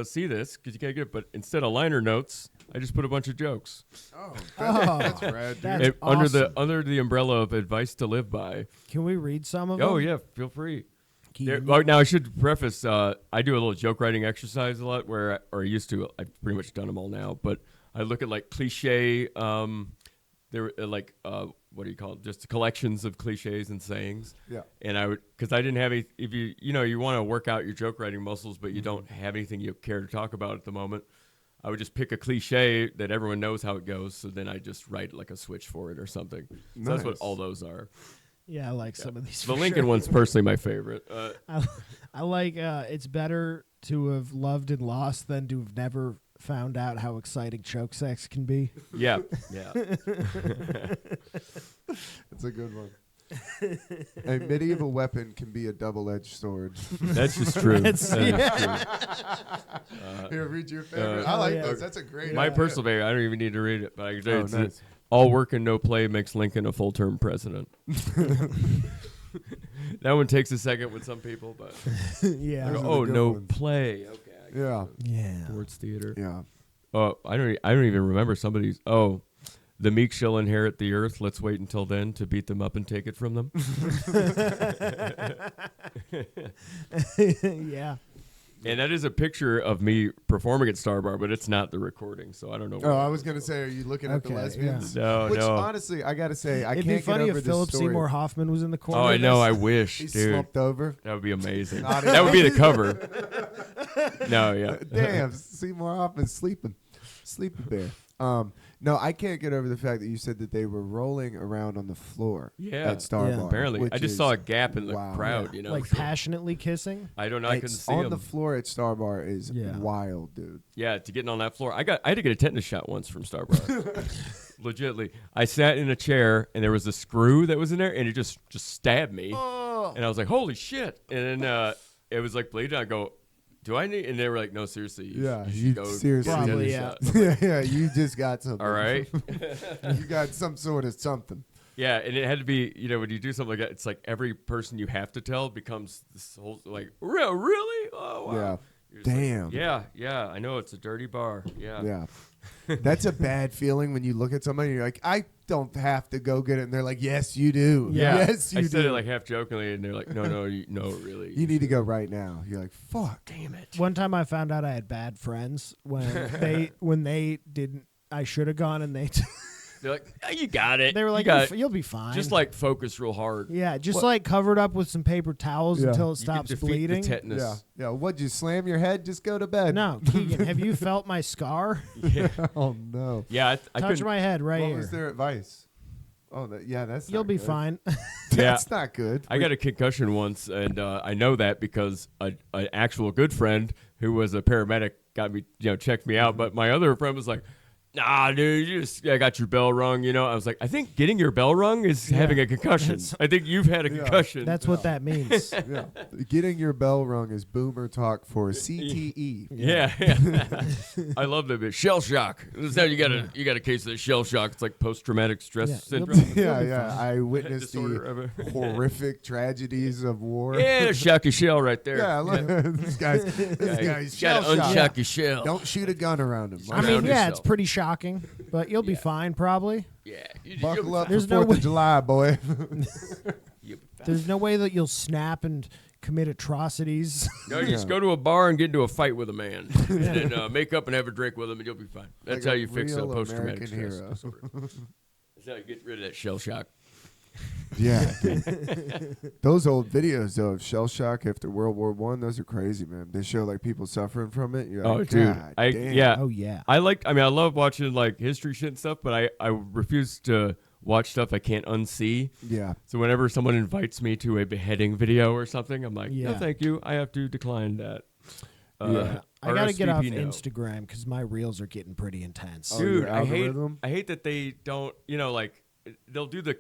C: see this because you can't get it. But instead of liner notes, I just put a bunch of jokes.
A: Oh,
B: Oh,
A: that's rad, dude.
B: that's
C: Under
B: awesome.
C: the umbrella of advice to live by.
B: Can we read some of them?
C: Oh yeah, feel free.
B: Can
C: There,
B: you-
C: now I should preface. I do a little joke writing exercise a lot, or I used to. I've pretty much done them all now. But I look at like cliche. There like what do you call it? Just collections of cliches and sayings.
A: Yeah.
C: And I would, because I didn't have any. If you want to work out your joke writing muscles, but you don't have anything you care to talk about at the moment. I would just pick a cliche that everyone knows how it goes. So then I just write like a switch for it or something. So that's what
A: Nice.
C: all those are.
B: Yeah, I like some of these.
C: The
B: for
C: Lincoln
B: sure.
C: one's personally my favorite.
B: I like it's better to have loved and lost than to have never found out how exciting choke sex can be.
C: Yeah, yeah.
A: That's a good one. A medieval weapon can be a double-edged sword.
C: That's just true.
B: That's-
C: That is
B: yeah.
A: Here, read your favorite.
C: Uh,
A: I like
B: yeah.
A: those. That's a great
C: true. My
A: idea.
C: personal favorite. I don't even need to read it, but I can tell you
A: Oh,
C: it's
A: nice.
C: all work and no play makes Lincoln a full-term president. That one takes a second with some people, but
B: Yeah.
C: I go,
A: Those are the
C: oh
A: good
C: no
A: ones.
C: play. Okay. I get
A: Yeah.
C: it.
B: Yeah.
C: Sports theater.
A: Yeah.
C: Oh, I don't even remember somebody's. Oh, the meek shall inherit the earth. Let's wait until then to beat them up and take it from them.
B: Yeah.
C: And that is a picture of me performing at Star Bar, but it's not the recording, so I don't know.
A: Oh, I was gonna say, are you looking at the
B: Okay,
A: lesbians?
C: No,
A: Which
C: no.
A: honestly, I gotta say, I
B: It'd
A: can't
B: be funny
A: get over
B: if
A: this
B: Philip
A: story.
B: Seymour Hoffman was in the corner.
C: Oh, I
B: of
C: know.
B: this.
C: I wish,
A: He
C: dude.
A: slumped over.
C: That would be amazing.
A: Not
C: That would be the cover. No, yeah.
A: Damn, Seymour Hoffman's sleeping bear. No, I can't get over the fact that you said that they were rolling around on the floor
C: Yeah.
A: at Star
B: Yeah.
A: Bar.
C: Apparently,
A: which
C: I just
A: is-
C: saw a gap in the
A: wow.
C: crowd. You know,
B: like
C: so-
B: passionately kissing.
C: I don't know. I couldn't
A: It's
C: see
A: on
C: him.
A: the floor at Star Bar is
B: Yeah.
A: wild, dude.
C: Yeah, to getting on that floor, I had to get a tetanus shot once from Star Bar. Legitly, I sat in a chair and there was a screw that was in there, and it just stabbed me,
B: Oh.
C: and I was like, "Holy shit!" And then it was like bleeding. I go, "Do I need?" And they were like, "No, seriously,
A: Yeah,
C: you
A: you
C: should go
A: seriously-
C: get a
B: Probably,
C: tetanus
B: yeah.
C: shot."
A: Yeah, you just got something.
C: All right.
A: You got some sort of something.
C: Yeah, and it had to be, when you do something like that, it's like every person you have to tell becomes this whole, like, really? Oh, wow.
A: Yeah.
C: You're just like,
A: Damn.
C: yeah, I know it's a dirty bar. Yeah.
A: Yeah. That's a bad feeling when you look at somebody and you're like, I don't have to go get it. And they're like, yes, you do.
C: Yeah.
A: Yes, you
C: I
A: do.
C: said it like half jokingly, and they're like, no, really.
A: you need to go right now. You're like, fuck.
C: Damn it.
B: One time I found out I had bad friends when they didn't. I should have gone, and they
C: They're like, "Oh, you got it.
B: they were like,
C: you got it."
B: "You'll be fine."
C: Just like focus real hard.
B: yeah, just
A: What-
B: like covered up with some paper towels
A: Yeah.
B: until it
C: You can
B: stops
C: defeat
B: bleeding.
C: the tetanus.
A: Yeah. Yeah. What'd you slam your head? Just go to bed.
B: No, Keegan, have you felt my scar?
C: Yeah.
A: Oh, no.
C: Yeah, I
B: Touch
C: couldn't.
B: my head right
A: What
B: here.
A: was their advice? Oh, that's
B: You'll
A: not
B: be
A: good.
B: fine.
A: That's not good.
C: I got a concussion once, and I know that because an actual good friend who was a paramedic got me, checked me out. But my other friend was like, "Nah, dude, I got your bell rung." I was like, I think getting your bell rung is having a concussion. I think you've had a
A: Yeah.
C: concussion.
B: That's what that means.
A: Yeah. Getting your bell rung is boomer talk for CTE.
C: yeah. I love that bit. Shell shock. This is how you got a case of the shell shock. It's like post traumatic stress
B: Yeah,
C: syndrome.
B: you'll be
A: Yeah.
B: fine.
A: I witnessed
C: Disorder of
A: the
C: it.
A: horrific tragedies of war.
C: Yeah, shock your shell right there.
A: Yeah, look, this guy's
C: You
A: shell
C: gotta
A: shocked.
C: unshock your shell.
A: Don't shoot a gun around him.
B: I mean,
C: Surround
B: yeah, it's
C: yourself.
B: pretty shocking, but you'll be
C: Yeah.
B: fine probably.
C: Yeah,
A: Buckle up for
B: There's no
A: 4th
B: way-
A: of July, boy.
B: There's no way that you'll snap and commit atrocities.
C: No, you just go to a bar and get into a fight with a man, and then make up and have a drink with him, and you'll be fine. That's
A: Like
C: how
A: a
C: you fix a
A: real
C: post-traumatic
A: American
C: stress
A: hero.
C: disorder. That's how you get rid of that shell shock.
A: Yeah, dude. Those old videos though of shell shock after World War One, those are crazy, man. They show like people suffering from it. You're
C: Oh,
A: like,
C: dude,
A: God damn.
C: yeah,
B: Oh yeah.
C: I love watching like history shit and stuff, but I refuse to watch stuff I can't unsee.
A: Yeah.
C: So whenever someone invites me to a beheading video or something, I'm like, no,
B: Yeah.
C: thank you. I have to decline that.
B: I gotta get off
C: RSVP, no.
B: Instagram because my reels are getting pretty intense.
A: Oh,
C: Dude,
A: your
C: I
A: algorithm?
C: hate that they don't, like they'll do the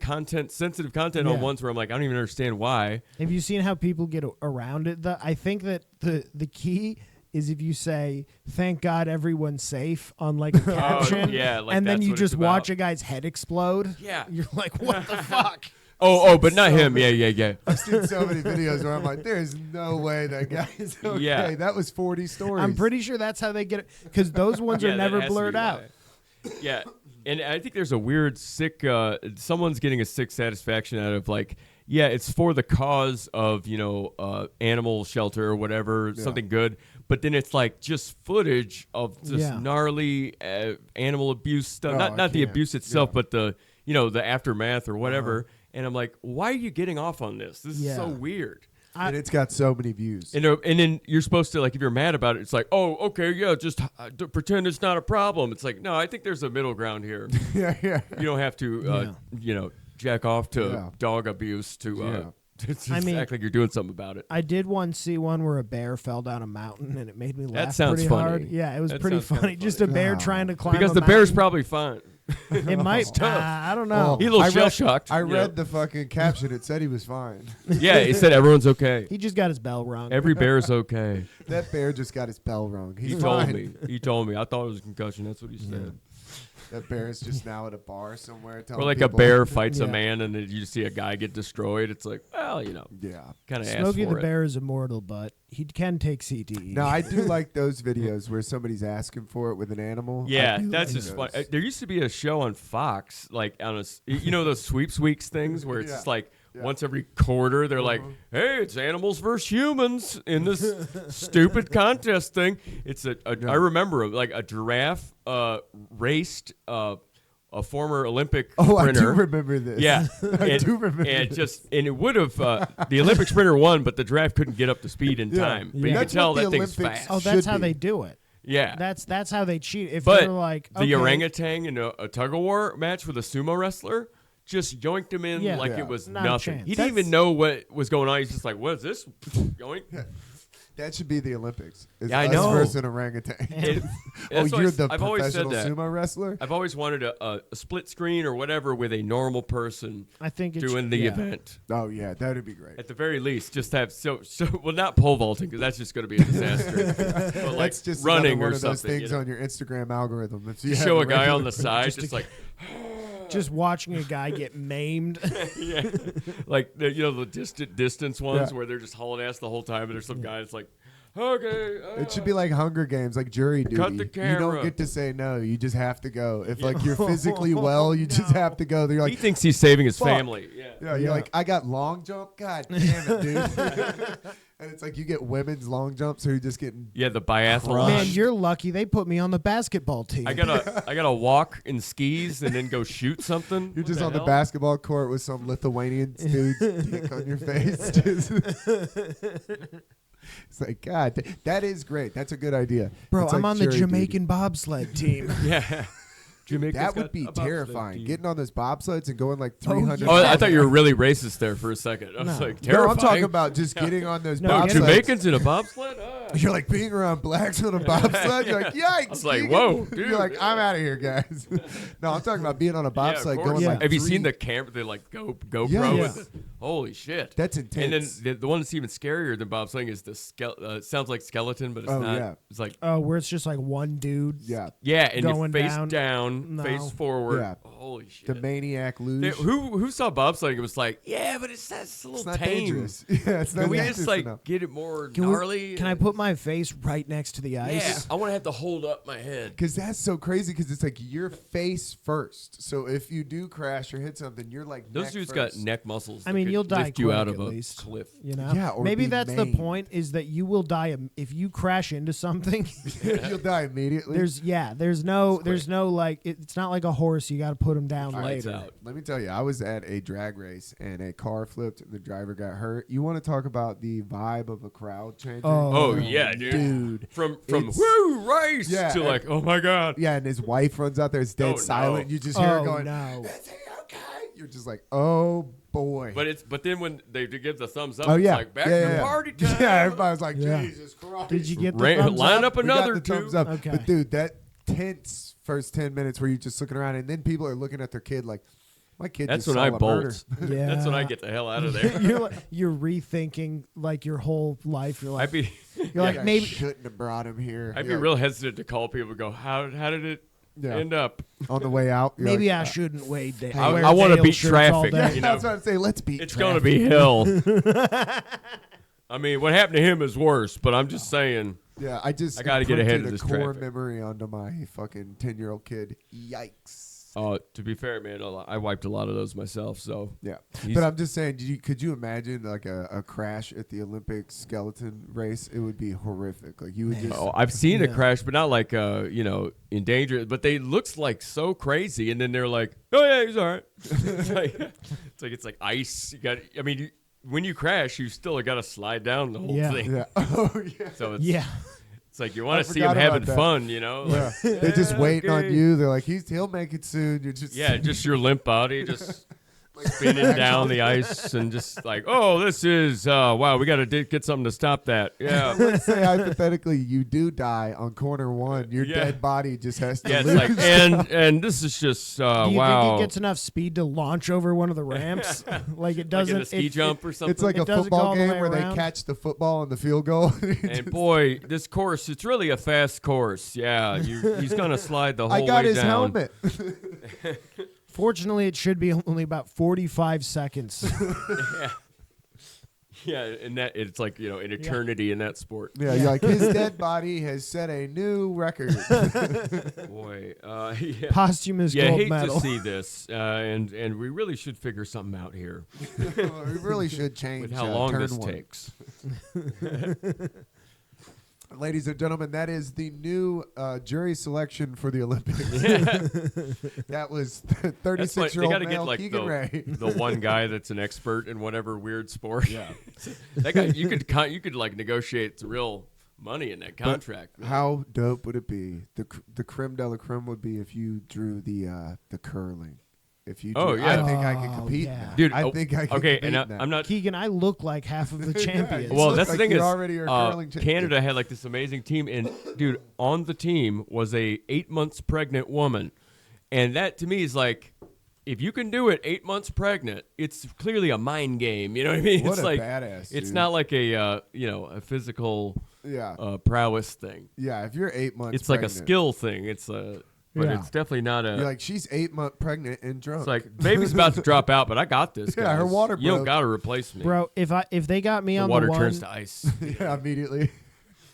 C: sensitive content
B: Yeah.
C: on ones where I'm like, I don't even understand why.
B: Have you seen how people get around it? I think that the key is if you say "Thank God everyone's safe" on like a caption,
C: yeah, like
B: and then
C: that's
B: you
C: what
B: just
C: it's
B: watch
C: about.
B: a guy's head explode.
C: Yeah.
B: You're like, what the fuck?
C: Oh, but not him. Yeah.
A: I've seen so many videos where I'm like, there's no way that guy is okay.
C: Yeah.
A: That was 40 stories.
B: I'm pretty sure that's how they get it because those ones
C: Yeah,
B: are
C: that
B: never
C: has to
B: blurred
C: be
B: out.
C: why. Yeah, and I think there's a weird sick. Someone's getting a sick satisfaction out of like, yeah, it's for the cause of animal shelter or whatever, something good. But then it's like just footage of just
B: Yeah.
C: gnarly animal abuse stuff.
A: Oh,
C: not
A: I
C: the
A: can't.
C: abuse itself,
A: Yeah.
C: but the the aftermath or whatever. And I'm like, why are you getting off on this? This is so
B: Yeah.
C: weird.
A: And it's got so many views.
C: And then you're supposed to, like, if you're mad about it, it's like, oh, okay, yeah, just pretend it's not a problem. It's like, no, I think there's a middle ground here.
A: yeah.
C: You don't have to, jack off to
A: Yeah.
C: dog abuse to
B: I mean-
C: act like you're doing something about it.
B: I did once see one where a bear fell down a mountain and it made me laugh
C: sounds
B: pretty
C: funny.
B: hard. Yeah, it was
C: That
B: pretty
C: sounds kinda
B: funny. Just a
C: funny.
B: bear
A: No.
B: trying to climb
C: Because
B: a
C: the bear's
B: mountain.
C: probably fine.
B: It might. I don't know.
C: He's a little
A: I
C: shell
A: read-
C: shocked.
A: I read the fucking caption. It said he was fine.
C: Yeah, he said everyone's okay.
B: He just got his bell rung.
C: Every bear's okay.
A: That bear just got his bell rung. He's
C: He told
A: fine.
C: me. He told me. I thought it was a concussion. That's what he said.
A: That bear is just now at a bar somewhere. Telling
C: Or like
A: people,
C: a bear fights a
B: Yeah.
C: man and then you see a guy get destroyed. It's like, well,
A: Yeah.
C: kind of asked
B: Smokey
C: for
B: the
C: it.
B: Bear is immortal, but he can take CTE.
A: No, I do like those videos where somebody's asking for it with an animal.
C: Yeah,
A: I do
C: that's
A: like
C: just
A: those.
C: fun. There used to be a show on Fox, like on those sweeps weeks things where it's
A: Yeah.
C: just like
A: Yeah.
C: once every quarter they're like, hey, it's animals versus humans in this stupid contest thing. It's I remember like a giraffe raced a former Olympic
A: Oh, I
C: sprinter.
A: do remember this.
C: Yeah,
A: I do remember
C: And
A: this.
C: it would have the Olympic sprinter won, but the giraffe couldn't get up to speed in
A: Yeah.
C: time. But
B: Yeah.
C: you could
A: That's
C: tell
A: what
C: that
A: the
C: thing's
A: Olympics-
C: fast.
B: Oh, that's
A: should
B: how
A: be.
B: they do it.
C: Yeah,
B: That's how they cheat. If
C: but
B: they're like
C: the
B: okay,
C: orangutan in a tug of war match with a sumo wrestler just yoinked him in
B: Yeah.
C: like
A: Yeah.
C: it was
B: Not a
C: nothing.
B: chance.
C: He didn't even know what was going on. He's just like, "What is this?" Yoink.
A: That should be the Olympics. Is
C: Yeah, I
A: us
C: know.
A: versus an orangutan.
C: It-
A: Oh,
C: that's why
A: you're the
C: I've always said
A: professional
C: that.
A: sumo wrestler?
C: I've always wanted a split screen or whatever with a normal person
B: I think it's
C: doing the
B: yeah.
C: event.
A: Oh, yeah, that would be great.
C: At the very least, just have well, not pole vaulting because that's just going to be a disaster. But like
A: That's just
C: running
A: another one
C: or
A: of those
C: something.
A: things
C: you know?
A: on your Instagram algorithm. If you
C: You
A: have
C: show
A: a
C: a guy on
A: regular-
C: the side,
B: Just
C: just
B: to-
C: like
B: Just watching a guy get maimed.
C: yeah, like the distant distance ones
A: Yeah.
C: where they're just hauling ass the whole time, and there's some guy that's like, okay,
A: It should be like Hunger Games, like jury duty.
C: Cut the
A: You
C: camera.
A: don't get to say no. You just have to go. If like you're physically well, you just have to go. You're
C: he
A: like,
C: thinks he's saving his
A: fuck.
C: family. Yeah.
A: yeah, you're
B: Yeah.
A: like, I got long jump. God damn it, dude. And it's like you get women's long jumps, or you just getting.
C: Yeah, the biathlon.
B: Man, you're lucky they put me on the basketball team.
C: I gotta walk in skis and then go shoot something.
A: You're
C: What
A: just on the
C: hell?
A: basketball court with some Lithuanian dude's dick on your face. Just- it's like, God, that is great. That's a good idea.
B: Bro,
A: It's
B: I'm
A: like
B: on the
A: jury
B: Jamaican bobsled team.
C: Yeah. Jamaica's
A: That
C: got
A: would be
C: a bobsled
A: terrifying.
C: team.
A: Getting on those bobsleds and going like
B: Oh,
A: 300.
C: Oh, I thought you were really racist there for a second. I was
B: No.
C: like,
A: No,
C: terrifying.
A: I'm talking about just getting on those
B: No,
C: No,
A: bobsleds.
C: Jamaicans in a bobsled? Ah.
A: You're like being around blacks on a bobsled. You're like, yikes.
C: I was like,
A: Keegan.
C: whoa, dude.
A: You're like, I'm out of here, guys. No, I'm talking about being on a
C: Yeah, of
A: bobsled
C: course.
A: going
B: Yeah.
A: like
C: Have you
A: three-
C: seen the camera? They like GoPro.
A: Yeah.
C: With it? Holy shit.
A: That's
C: And then
A: intense.
C: the one that's even scarier than bobsledding is the it sounds like skeleton, but it's
A: Oh,
C: not.
A: yeah.
C: It's like
B: Oh, where it's just like one dude.
A: Yeah.
C: yeah, and you're
B: Going
C: face
B: down.
C: down,
B: No.
C: face forward.
A: Yeah.
C: Holy shit.
A: The maniac luge.
C: Who saw bobsledding? It was like, yeah, but that's a little
A: It's not
C: tame.
A: dangerous. Yeah, it's not
C: Can we
A: dangerous
C: just like
A: enough.
C: get it more
B: Can, we-
C: gnarly?
B: can I put my face right next to the
C: Yeah,
B: ice?
C: I want to have to hold up my head.
A: Because that's so crazy. Because it's like your face first. So if you do crash or hit something, you're like
C: Those
A: neck
C: dudes
A: first.
C: got neck muscles.
B: I
C: that
B: mean,
C: could
B: you'll die
C: lift you
B: quick
C: out of
B: at
C: a
B: least.
C: cliff.
B: You know?
A: Yeah, or
B: maybe
A: be
B: that's the
A: maimed.
B: point is that you will die if you crash into something.
A: You'll die immediately.
B: there's no like it's not like a horse. You got to put him down
C: Lights
B: later.
C: out.
A: Let me tell you, I was at a drag race and a car flipped and the driver got hurt. You want to talk about the vibe of a crowd changing?
C: Oh yeah, dude. From
A: It's-
C: woo race
A: Yeah,
C: to
A: and-
C: like, oh my god.
A: Yeah, and his wife runs out there. It's dead
C: Oh,
A: silent.
C: no.
A: You just hear her
B: Oh
A: going,
B: no!
A: "Is he okay?" you're just like, oh boy.
C: But then when they give the thumbs up,
A: Oh
C: it's
A: yeah,
C: like back
A: yeah,
C: to
A: yeah.
C: party time.
A: Yeah, everybody's like,
B: Yeah.
A: Jesus Christ.
B: Did you get the
C: Ran-
B: thumbs
C: line
B: up?
C: up another
A: we got the thumbs
C: two.
A: up.
B: Okay.
A: But dude, that tense first 10 minutes where you're just looking around and then people are looking at their kid like, my kid
C: That's
A: just
C: when
A: saw
C: I
A: a murder.
C: bolt.
B: Yeah.
C: That's when I get the hell out of there.
B: you're rethinking like your whole life. You're like,
C: I'd be
B: you're like
A: I
B: maybe
A: shouldn't have brought him here.
C: I'd be
A: You're
C: real hesitant to call people and go, how did it
A: Yeah.
C: end up?
A: on the way out. you're
B: maybe
A: like,
B: I shouldn't wear da-
C: I-
B: wear
C: I wanna
B: Dale
C: beat
B: shirts all
C: traffic.
B: day.
A: Yeah,
C: You know,
A: that's what I'm saying. Let's beat
C: It's
A: traffic.
C: going to be hell. I mean, what happened to him is worse, but I'm just saying.
A: Yeah, I just
C: I gotta get ahead of
A: imprinted
C: this
A: a core
C: traffic.
A: memory onto my fucking 10-year-old kid. Yikes.
C: To be fair, man, I wiped a lot of those myself. So
A: Yeah,
C: He's-
A: but I'm just saying, could you imagine like a crash at the Olympic skeleton race? It would be horrific. Like you would just.
C: I've seen a
B: Yeah.
C: crash, but not like in danger. But they looks like so crazy, and then they're like, "Oh yeah, he's all right." it's like ice. You got. I mean, when you crash, you still got to slide down the whole
B: Yeah.
C: thing.
A: Yeah. Oh yeah.
C: So it's
B: Yeah.
C: it's like you want
A: I
C: to see him
A: forgot
C: having
A: about that.
C: fun, you know?
A: Yeah.
C: Like,
A: They're just waiting on
C: okay.
A: you. They're like, he'll make it soon. You're just
C: Yeah, just your limp body just spinning down the ice and just like, oh, this is wow, we got to get something to stop that. Yeah.
A: Let's say hypothetically you do die on corner one. Your
C: Yeah.
A: dead body just has to
C: Yeah, it's
A: lose.
C: like and this is just
B: Do you
C: wow.
B: think it gets enough speed to launch over one of the ramps? Like it
C: like
B: doesn't.
C: in a ski
B: it-
C: jump or something.
A: It's like
B: It
A: a
B: doesn't go
A: football
B: all the
A: game
B: way
A: where
B: around.
A: they catch the football and the field goal.
C: and boy, this course, it's really a fast course. Yeah, he's gonna slide the whole
A: I got
C: way
A: his
C: down.
A: helmet.
B: Fortunately, it should be only about 45 seconds.
C: Yeah, and that it's like an eternity in that sport.
A: Yeah, you're like his dead body has set a new record.
C: Boy, yeah.
B: Posthumous
C: Yeah, I
B: gold
C: hate
B: medal.
C: to see this, and we really should figure something out here
A: We really should change
C: with how long
A: turn
C: this
A: one.
C: takes.
A: Ladies and gentlemen, that is the new jury selection for the Olympics. That was
C: That's why they
A: 36-year-old
C: gotta
A: male
C: get like
A: Keegan Ray.
C: the one guy that's an expert in whatever weird sport. Yeah, that guy you could like negotiate real money in that contract.
A: How dope would it be? The creme de la creme would be if you drew the curling. If you,
C: Oh,
A: drew,
C: yeah.
A: I think I could
B: Oh,
A: compete.
B: yeah.
A: in that.
C: Dude,
A: I think I could
C: okay,
A: compete
C: and
A: in that.
C: I'm not.
B: Keegan, I look like half of the champions.
C: Well,
A: look
C: that's
A: like
C: the thing
A: you
C: is,
A: already are curling champion.
C: Canada had like this amazing team, and dude, on the team was a 8 months pregnant woman, and that to me is like, if you can do it 8 months pregnant, it's clearly a mind game. You know what I mean?
A: What
C: it's
A: a
C: like
A: badass,
C: it's
A: dude.
C: not like a a physical
A: Yeah,
C: prowess thing.
A: yeah. If you're 8 months,
C: It's like a
A: pregnant,
C: skill thing. It's but
B: Yeah.
C: it's definitely not a.
A: You're like she's 8 months pregnant and drunk.
C: it's like baby's about to drop out, but I got this.
A: Yeah, her
C: guys.
A: water
C: You don't
A: broke.
C: got to replace me.
B: Bro, if they got me
C: the
B: on
C: water
B: the one,
C: turns to ice.
A: yeah, immediately.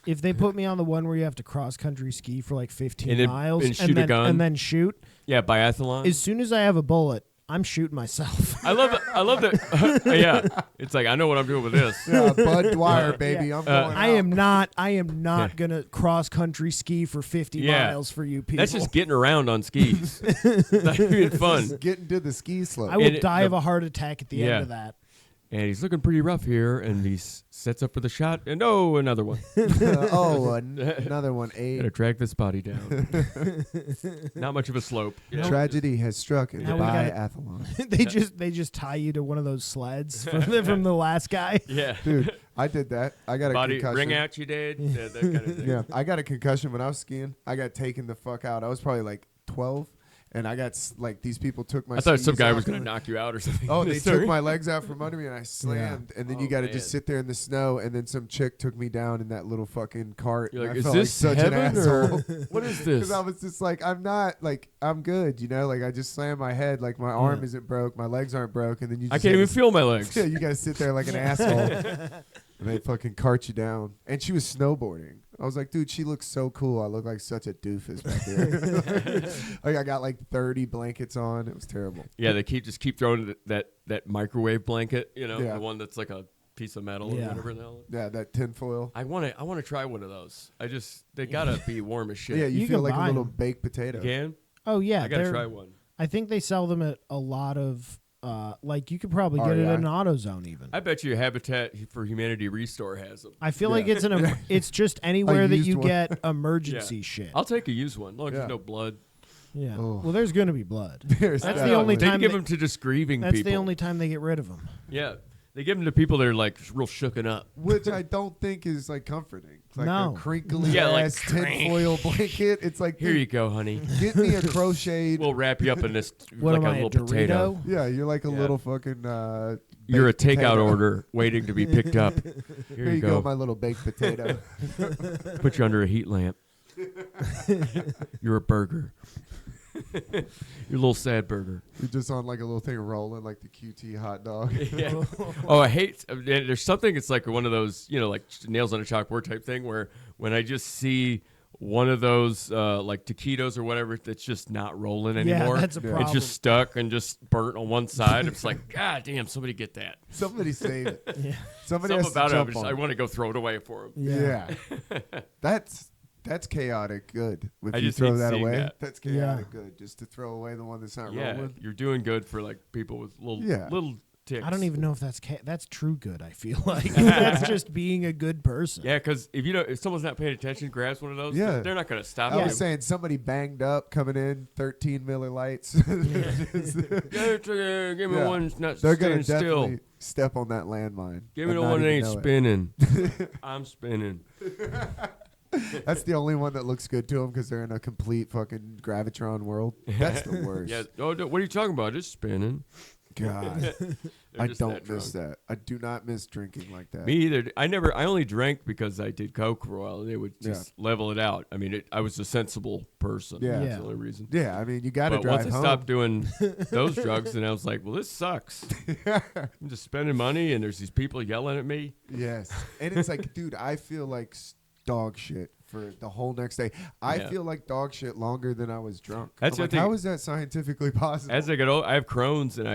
B: if they put me on the one where you have to cross country ski for like 15
C: And then-
B: miles
C: and shoot a
B: then,
C: gun?
B: and then shoot,
C: Yeah, biathlon.
B: as soon as I have a bullet, I'm shooting myself.
C: I love that. Yeah, it's like I know what I'm doing with this.
A: Yeah, Bud Dwyer, baby. I'm going.
B: I
A: out.
B: am not gonna cross country ski for 50
C: Yeah.
B: miles for you people.
C: That's just getting around on skis. That's being fun.
A: Just getting to the ski slope.
B: I will
C: And
B: die
C: the-
B: of a heart attack at the
C: Yeah.
B: end of that.
C: And he's looking pretty rough here, and he sets up for the shot, and another one.
A: Another one.
C: Gotta
A: A
C: drag this body down. Not much of a slope. You know?
A: tragedy has struck in the
B: Now we got-
A: biathlon.
B: they just tie you to one of those sleds from the last guy.
C: Yeah.
A: Dude, I did that. I got a
C: Body
A: concussion.
C: ring out, you did. Yeah, that kind of thing.
A: Yeah, I got a concussion when I was skiing. I got taken the fuck out. I was probably like 12, and I got like these people took my.
C: I thought some
A: skis
C: guy
A: off
C: was gonna
A: me.
C: knock you out or something.
A: Oh, they
C: Sorry.
A: took my legs out from under me and I slammed. And then you
C: Oh,
A: got to
C: man.
A: just sit there in the snow. And then some chick took me down in that little fucking cart.
C: You're
A: and
C: like,
A: I
C: is
A: felt
C: this
A: like such an
C: heaven
A: asshole.
C: or what is
A: Because
C: this?
A: I was just like, I'm not like I'm good, you know. Like I just slammed my head. Like my arm isn't broke, my legs aren't broke, and then you. Just
C: I can't
A: have
C: even
A: to-
C: feel my legs.
A: Yeah, you guys sit there like an asshole. And they fucking cart you down. And she was snowboarding. I was like, dude, she looks so cool. I look like such a doofus back there. Like I got like 30 blankets on. It was terrible.
C: Yeah, they keep throwing that microwave blanket. You know,
A: Yeah.
C: the one that's like a piece of metal
B: Yeah.
C: or whatever the hell.
A: Yeah, that tinfoil.
C: I want to try one of those. They gotta be warm as shit.
A: Yeah, you
B: You
A: feel
B: can
A: like a
B: buy
A: little
B: 'em.
A: baked potato.
C: You can.
B: Oh yeah,
C: I gotta
B: they're-
C: try one.
B: I think they sell them at a lot of like you could probably get it
A: REI.
B: at an AutoZone even.
C: I bet you Habitat for Humanity Restore has them.
B: I feel
A: Yeah.
B: like it's just anywhere that
A: used
B: you
A: one.
B: get emergency
C: Yeah.
B: shit.
C: I'll take a used one, as long as
A: Yeah.
C: there's no blood.
B: Yeah.
A: Oh.
B: Well, there's gonna be blood.
A: There's
B: That's the
A: definitely-
B: only
C: They
B: time
C: give
B: they-
C: them to just grieving
B: That's
C: people.
B: the only time they get rid of them.
C: Yeah, they give them to people that are like real shooken up.
A: Which I don't think is like comforting. It's like
B: No.
A: a crinkly
C: Yeah, like,
A: ass tinfoil blanket. It's like,
C: Here
A: dude,
C: you go, honey.
A: get me a crocheted.
C: We'll wrap you up in this
B: What
C: like
B: am
C: a
B: I,
C: little
B: a Dorito?
C: potato.
A: Yeah, you're like a
C: Yeah.
A: little fucking.
C: You're a
A: baked
C: takeout
A: potato.
C: order waiting to be picked up.
A: Here you go, my little baked potato.
C: Put you under a heat lamp. You're a burger. You're a little sad burger.
A: You're just on like a little thing rolling, like the QT hot dog.
C: Yeah. Oh, I hate. There's something. It's like one of those, like nails on a chalkboard type thing. Where when I just see one of those, like taquitos or whatever, that's just not rolling anymore.
B: Yeah, that's a problem.
C: It's just stuck and just burnt on one side. It's like, God damn, somebody get that.
A: Somebody save it.
B: Yeah.
A: Somebody
C: Something
A: has to
C: about it.
A: jump on
C: I want to go throw it away for him.
A: Yeah. That's chaotic good. If
C: I
A: you
C: just
A: throw
C: hate
A: that
C: seeing
A: away,
C: that.
A: that's chaotic good. Just to throw away the one that's not
C: Yeah,
A: rolling.
C: you're doing good for like people with little
A: Yeah.
C: little ticks.
B: I don't even know if that's true good. I feel like that's just being a good person.
C: Yeah, because if someone's not paying attention, grabs one of those,
A: Yeah.
C: they're not going to stop
A: I
C: you.
A: was saying somebody banged up coming in, 13 Miller Lights.
C: Give me
A: Yeah.
C: one that's not
A: They're gonna
C: staying still.
A: definitely step on that landmine.
C: Give me
A: and
C: the
A: not
C: one that
A: even
C: ain't
A: know it.
C: spinning. I'm spinning.
A: That's the only one that looks good to them because they're in a complete fucking gravitron world. That's the worst.
C: Yeah. Oh, no, what are you talking about? Just spinning.
A: God,
C: They're
A: I
C: just
A: don't
C: that
A: miss
C: drunk.
A: that. I do not miss drinking like that.
C: Me either. I only drank because I did coke for a while, and it would just level it out. I mean, I was a sensible person.
A: Yeah.
C: That's
B: Yeah.
C: the only reason.
A: Yeah, I mean, you got to
C: But
A: drive
C: once I
A: home.
C: stopped doing those drugs, and I was like, well, this sucks. I'm just spending money, and there's these people yelling at me.
A: Yes, and it's like, dude, I feel like dog shit for the whole next day. I
C: Yeah.
A: feel like dog shit longer than I was drunk.
C: That's
A: I'm
C: the
A: like,
C: thing.
A: how is that scientifically possible?
C: As I get old, I have Crohn's, and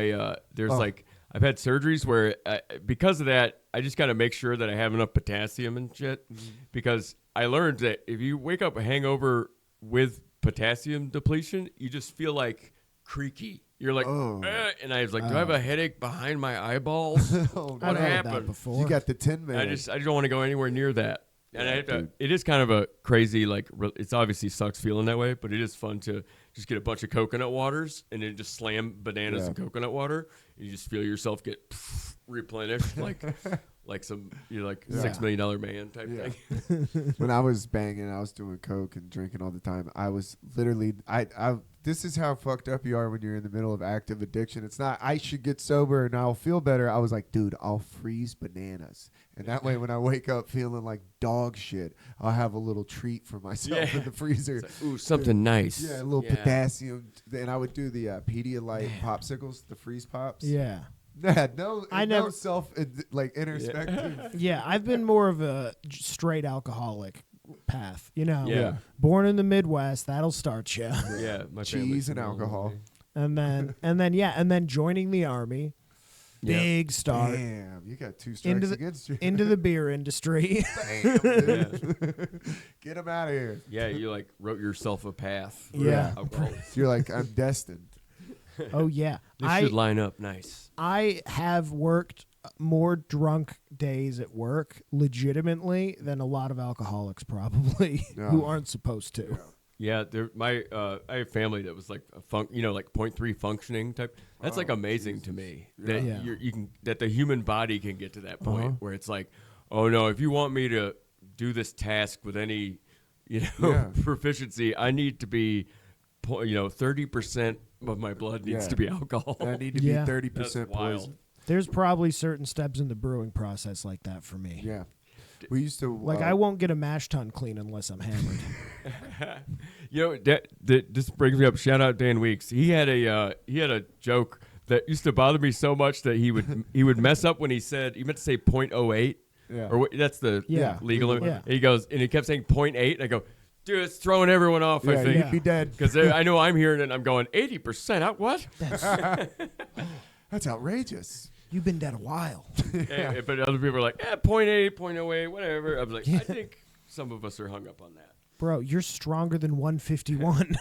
C: there's
A: Oh.
C: like I've had surgeries where because of that, I just got to make sure that I have enough potassium and shit. Because I learned that if you wake up a hangover with potassium depletion, you just feel like creaky. You're like,
A: Oh.
C: and I was like, do I have a headache behind my eyeballs?
A: Oh,
B: I've
C: What
B: heard
C: happened?
B: that before.
A: you got the Tin Man.
C: I just don't want to go anywhere near that. And
A: Yeah,
C: I have to,
A: dude.
C: it is kind of a crazy, like, it's obviously sucks feeling that way, but it is fun to just get a bunch of coconut waters and then just slam bananas
A: Yeah.
C: and coconut water. And you just feel yourself get replenished like some, $6 million man type
A: Yeah.
C: thing.
A: When I was banging, I was doing coke and drinking all the time. I was literally, I. This is how fucked up you are when you're in the middle of active addiction. It's not, I should get sober and I'll feel better. I was like, dude, I'll freeze bananas. And that way, when I wake up feeling like dog shit, I'll have a little treat for myself
C: Yeah.
A: in the freezer.
C: It's like, ooh, something nice.
A: Yeah, a little potassium. And I would do the Pedialyte popsicles, the freeze pops.
B: Yeah.
A: No,
B: I
A: no
B: never-
A: self like introspective.
B: Yeah, I've been more of a straight alcoholic path.
C: Yeah.
B: Born in the Midwest, that'll start you.
C: Yeah, my
A: Cheese
C: family's
A: and
C: from
A: alcohol.
C: Illinois.
B: and then joining the army,
C: Yeah.
B: big start
A: Damn, you got 2 strikes against you.
B: into the beer industry.
A: Damn, dude. Get him out of here.
C: Yeah, you like wrote yourself a path. for
B: Yeah.
C: alcohol.
A: You're like, I'm destined.
B: Oh yeah,
C: This should line up nice.
B: I have worked more drunk days at work legitimately than a lot of alcoholics probably
A: Yeah.
B: who aren't supposed to.
C: Yeah, I have family that was like like 0.3 functioning type. That's like amazing to me that
B: Yeah.
C: that the human body can get to that point
A: Uh-huh.
C: where it's like, oh no, if you want me to do this task with any,
A: Yeah.
C: proficiency, I need to be, 30% of my blood needs
A: Yeah.
C: to be alcohol.
A: I need to
B: Yeah.
A: be 30%
C: That's wild.
A: poison.
B: There's probably certain steps in the brewing process like that for me.
A: Yeah. We used to
B: Like I won't get a mash tun clean unless I'm hammered.
C: This brings me up. Shout out Dan Weeks. He had a joke that used to bother me so much that he would mess up when he meant to say 0.08.
A: Yeah.
C: Or that's the
B: Yeah.
C: legal limit.
B: Yeah.
C: And he goes, and he kept saying 0.8. And I go, dude, it's throwing everyone off. I
A: Yeah,
C: think
A: you'd be dead.
C: because I know I'm hearing it. and I'm going 80%. What?
A: That's outrageous.
B: You've been dead a while.
C: Yeah, but other people are like, 0.8, 0.08, whatever. I was like, I think some of us are hung up on that.
B: Bro, you're stronger than 151.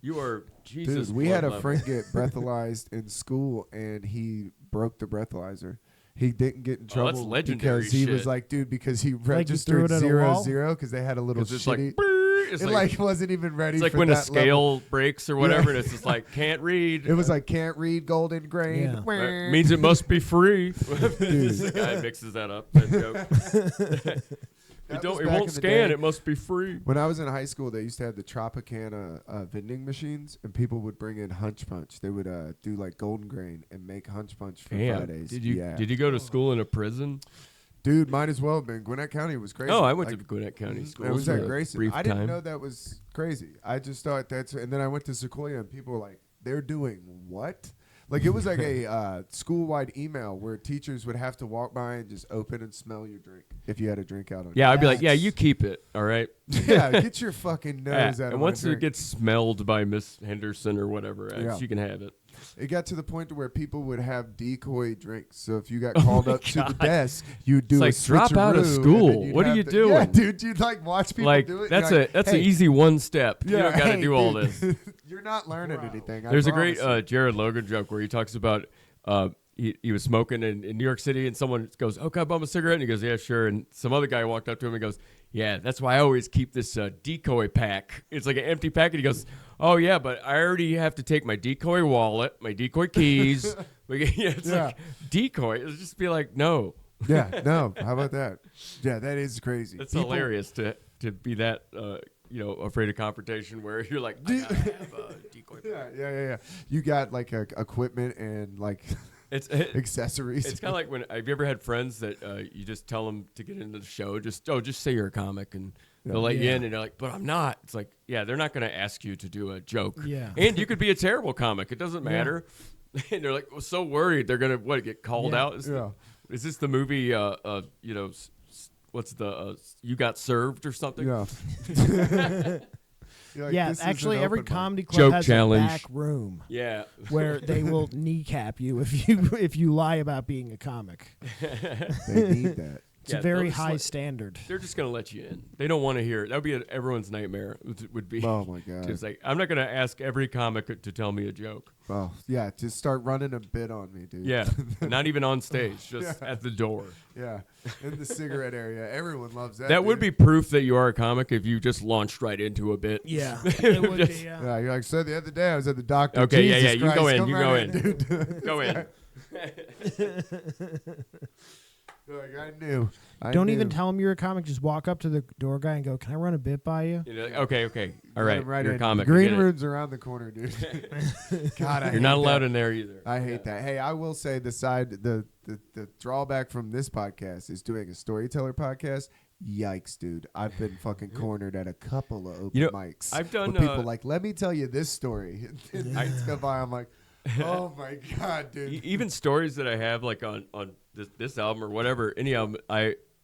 C: You are Jesus.
A: Dude, we had a
C: blood
A: friend get breathalyzed in school, and he broke the breathalyzer. He didn't get in
C: Oh,
A: trouble
C: that's legendary
A: because he was
C: shit.
A: like, dude, because he
B: Like you
A: registered
B: threw it at a wall?
A: 0-0 because they had a little
C: Because it's like,
A: shitty.
C: It's
A: it
C: like,
A: wasn't even ready.
C: it's like
A: for
C: when a
A: that level.
C: scale breaks or whatever, and it's just like can't read.
A: It was like can't read golden grain.
B: Yeah.
C: Means it must be free.
A: Dude.
C: This guy mixes that up. That joke.
A: That
C: It
A: was
C: it
A: back
C: won't
A: in the
C: scan.
A: day.
C: It must be free.
A: When I was in high school, they used to have the Tropicana vending machines, and people would bring in Hunch Punch. They would do like golden grain and make Hunch Punch for
C: Damn.
A: Fridays.
C: Did you
A: Yeah.
C: did you go to school in a prison?
A: Dude, might as well have been. Gwinnett County was crazy.
C: Oh, I went
A: Like,
C: to Gwinnett County School.
A: It was
C: for
A: at
C: a
A: Grayson.
C: brief
A: I didn't
C: time.
A: know that was crazy. I just thought that's. And then I went to Sequoia, and people were like, "They're doing what?" Like it was like a school-wide email where teachers would have to walk by and just open and smell your drink if you had a drink out on.
C: Yeah, I'd be like, yeah,
B: That's-
C: you keep it, all right.
A: Yeah, get your fucking
C: Yeah,
A: nose out of
C: and
A: my
C: once it
A: drink.
C: gets smelled by Miss Henderson or whatever,
A: Yeah.
C: you can have it.
A: It got to the point to where people would have decoy drinks. So if you got called up to the
C: God.
A: desk, you'd do
C: It's
A: a
C: like, drop out of
A: switcheroo, and
C: school.
A: then you'd
C: What are
A: have
C: you
A: the-
C: doing?
A: Yeah, dude, you'd like watch people
C: Like
A: do it.
C: that's
A: You're like,
C: that's
A: hey,
C: an easy one step. you
A: yeah,
C: don't got to
A: hey,
C: do all
A: dude,
C: this.
A: You're not learning anything. I
C: There's a great
A: promise you.
C: Jared Logan joke where he talks about he was smoking in New York City, and someone goes, "Oh, can I bum a cigarette?" And he goes, "Yeah, sure." And some other guy walked up to him and goes, "Yeah, that's why I always keep this decoy pack. It's like an empty pack." And he goes, "Oh yeah, but I already have to take my decoy wallet, my decoy keys." It's
A: Yeah.
C: like decoy. It'll just be like, no,
A: Yeah, no. How about that? Yeah, that is crazy.
C: it's
A: People-
C: hilarious to be that afraid of confrontation where you're like, I gotta have a decoy pack.
A: Yeah. You got like equipment and like
C: It's
A: accessories.
C: It's kind of like when have you ever had friends that you just tell them to get into the show, just say you're a comic, and they'll let you
B: Yeah.
C: in, and they're like, but I'm not. It's like, yeah, they're not going to ask you to do a joke.
B: Yeah.
C: And you could be a terrible comic. It doesn't
B: Yeah.
C: matter. And they're like, well, so worried they're going to get called
B: Yeah.
C: out.
A: Yeah.
C: Is this the movie? What's the You Got Served or something?
A: Yeah. You're like,
B: Yeah,
A: this is
B: actually,
A: an
B: every
A: open mic.
B: comedy club
C: Joke
B: has
C: challenge.
B: a back room
C: Yeah.
B: where they will kneecap you if you lie about being a comic.
A: They need that.
B: It's
C: Yeah,
B: a very
C: they'll just
B: high
C: let-
B: standard.
C: They're just going to let you in. They don't want to hear it. That would be everyone's nightmare. Would be.
A: Oh my god.
C: Just like, I'm not going to ask every comic to tell me a joke.
A: Oh yeah, just start running a bit on me, dude.
C: Yeah, not even on stage, just at the door.
A: Yeah. In the cigarette area, everyone loves that.
C: That would be
A: dude.
C: proof that you are a comic if you just launched right into a bit.
B: Yeah, it would be.
C: Just-
B: Yeah.
A: Yeah, you're like, so the other day I was at the doctor.
C: Okay,
A: Jesus
C: yeah, you
A: Christ,
C: go in,
A: come
C: you
A: right
C: go in.
A: dude.
C: Go in.
A: You're like, I knew.
B: Don't even tell them you're a comic. Just walk up to the door guy and go, "Can I run a bit by you?"
C: You know, okay, all
A: Let
C: right.
A: him right
C: You're a
A: in.
C: comic.
A: The
C: I
A: green
C: get it.
A: room's around the corner, dude. God, I
C: You're
A: hate
C: not allowed
A: that.
C: in there either.
A: I hate that. Hey, I will say the drawback from this podcast is doing a storyteller podcast. Yikes, dude! I've been fucking cornered at a couple of open mics.
C: I've done,
A: where people like, let me tell you this story. And
C: I-
A: minutes go by. I'm like, oh my god, dude.
C: Even stories that I have, like on this album or whatever, any album,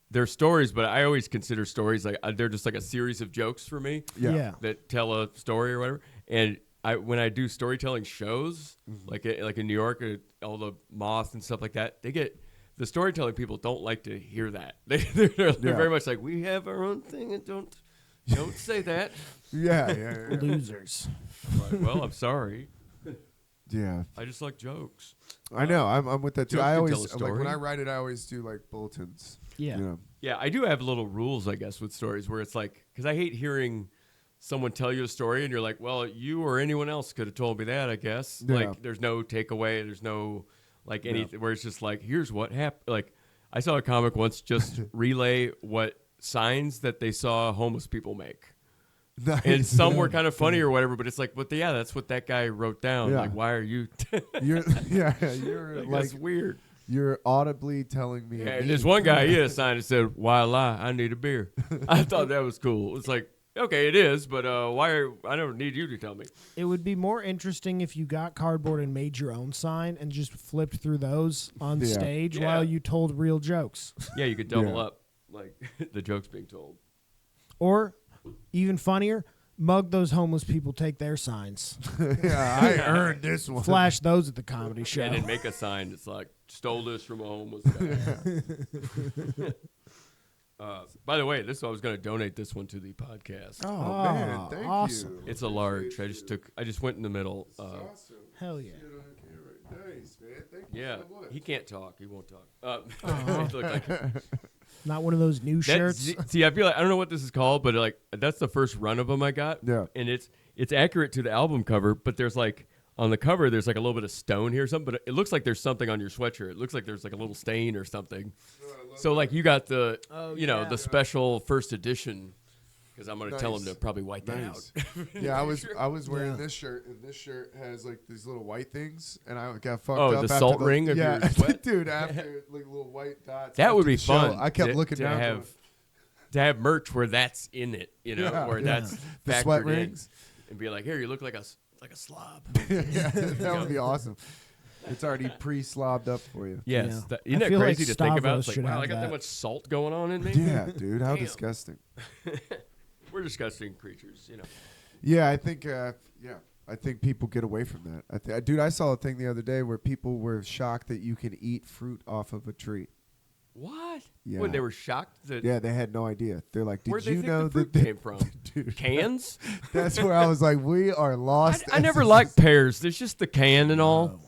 C: they're stories, but I always consider stories like they're just like a series of jokes for me.
A: Yeah.
C: That tell a story or whatever. And when I do storytelling shows, like in New York, all the Moth and stuff like that, the storytelling people don't like to hear that. They're very much like, we have our own thing, and don't say that.
A: Yeah.
B: Losers.
C: Like, well, I'm sorry.
A: Yeah.
C: I just like jokes.
A: I know. I'm with that too.
C: Jokes
A: I
C: can
A: always
C: tell a
A: like
C: story.
A: when I write it. I always do like bulletins.
B: Yeah.
A: You know?
C: Yeah, I do have little rules, I guess, with stories where it's like, because I hate hearing someone tell you a story and you're like, well, you or anyone else could have told me that, I guess.
A: Yeah.
C: Like, there's no takeaway. There's no, like, anything where it's just like, here's what happened. Like, I saw a comic once just relay what signs that they saw homeless people make.
A: Nice.
C: And some were kind of funny or whatever, but it's like, but yeah, that's what that guy wrote down.
A: Yeah.
C: Like, why are you?
A: You're you're like
C: That's weird.
A: you're audibly telling me.
C: Yeah,
A: a
C: and
A: meme.
C: there's one guy, he had a sign that said, why lie? I need a beer. I thought that was cool. It's like, okay, it is, but I don't need you to tell me.
B: It would be more interesting if you got cardboard and made your own sign and just flipped through those on
A: Yeah.
B: stage
C: Yeah.
B: while you told real jokes.
C: Yeah, you could double
A: Yeah.
C: up, like the joke's being told.
B: Or, even funnier, mug those homeless people, take their signs,
A: Yeah, I earned this one.
B: flash those at the comedy show.
C: And then make a sign that's like, stole this from a homeless guy. By the way, I was going to donate this one to the podcast.
A: Oh man,
B: Oh,
A: thank
B: awesome.
A: you.
C: It's a large. I just went in the middle.
A: Awesome.
B: Hell yeah.
A: Shit on camera. Nice, man. Thank you
C: Yeah,
A: so much.
C: he can't talk. He won't talk. He looked like
B: Not one of those new shirts.
C: See, I feel like I don't know what this is called, but like that's the first run of them I got.
A: Yeah.
C: And it's accurate to the album cover, but there's like on the cover there's like a little bit of stone here or something, but it looks like there's something on your sweatshirt. It looks like there's like a little stain or something. So like you got the the special first edition. Because I'm gonna tell him to probably wipe that out.
A: Yeah, I was wearing this shirt, and this shirt has like these little white things, and I got fucked
C: Oh,
A: up.
C: the
A: after
C: salt ring of your sweat?
A: Dude, after like little white dots.
C: That would
A: after
C: be
A: the show,
C: fun.
A: I kept looking
C: to
A: down
C: have merch where that's in it, where that's
A: the
C: factored
A: sweat
C: in,
A: rings,
C: and be like, here, you look like a slob.
A: yeah, that would be awesome. It's already pre-slobbed up for you.
C: Yes,
B: Yeah.
C: isn't
B: I
C: that
B: feel
C: crazy
B: like
C: to think about?
B: Stavros
C: It's like,
B: should
C: wow,
B: have
C: I got that
B: that.
C: much salt going on in me.
A: Yeah, dude, how
C: Damn.
A: disgusting.
C: We're disgusting creatures,
A: Yeah, I think people get away from that. Dude, I saw a thing the other day where people were shocked that you can eat fruit off of a tree.
C: What?
A: Yeah.
C: When they were shocked that
A: Yeah, they had no idea. They're like,
C: where'd
A: did
C: they
A: you
C: think
A: know
C: the fruit
A: that
C: came from?
A: Dude,
C: Cans?
A: that's where I was like, we are lost.
C: I
A: as
C: never
A: a
C: liked pears. There's just the can and all.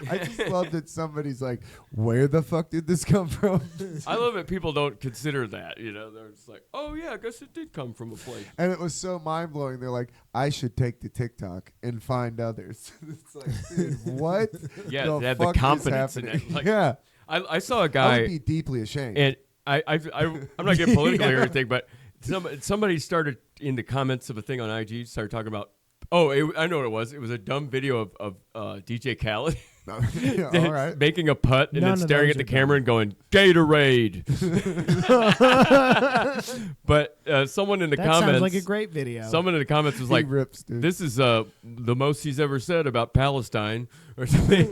A: I just love that somebody's like, where the fuck did this come from?
C: I love it. People don't consider that. They're just like, oh yeah, I guess it did come from a place.
A: And it was so mind blowing. They're like, I should take to TikTok and find others. It's like, dude, what?
C: Yeah, they have
A: fuck
C: the
A: is
C: confidence in
A: happening?
C: it. Like,
A: Yeah,
C: I saw a
A: I
C: guy,
A: would be deeply ashamed.
C: and I'm not getting political or anything, but somebody started in the comments of a thing on IG started talking about. Oh, I know what it was. It was a dumb video of DJ Khaled
A: Yeah, all right.
C: making a putt and
B: None
C: then
B: of
C: staring
B: those
C: at the
B: are
C: camera and going Gatorade. But someone in the
B: That
C: comments,
B: sounds like a great video.
C: someone in the comments was
A: He
C: like,
A: rips, dude.
C: "This is the most he's ever said about Palestine," or something,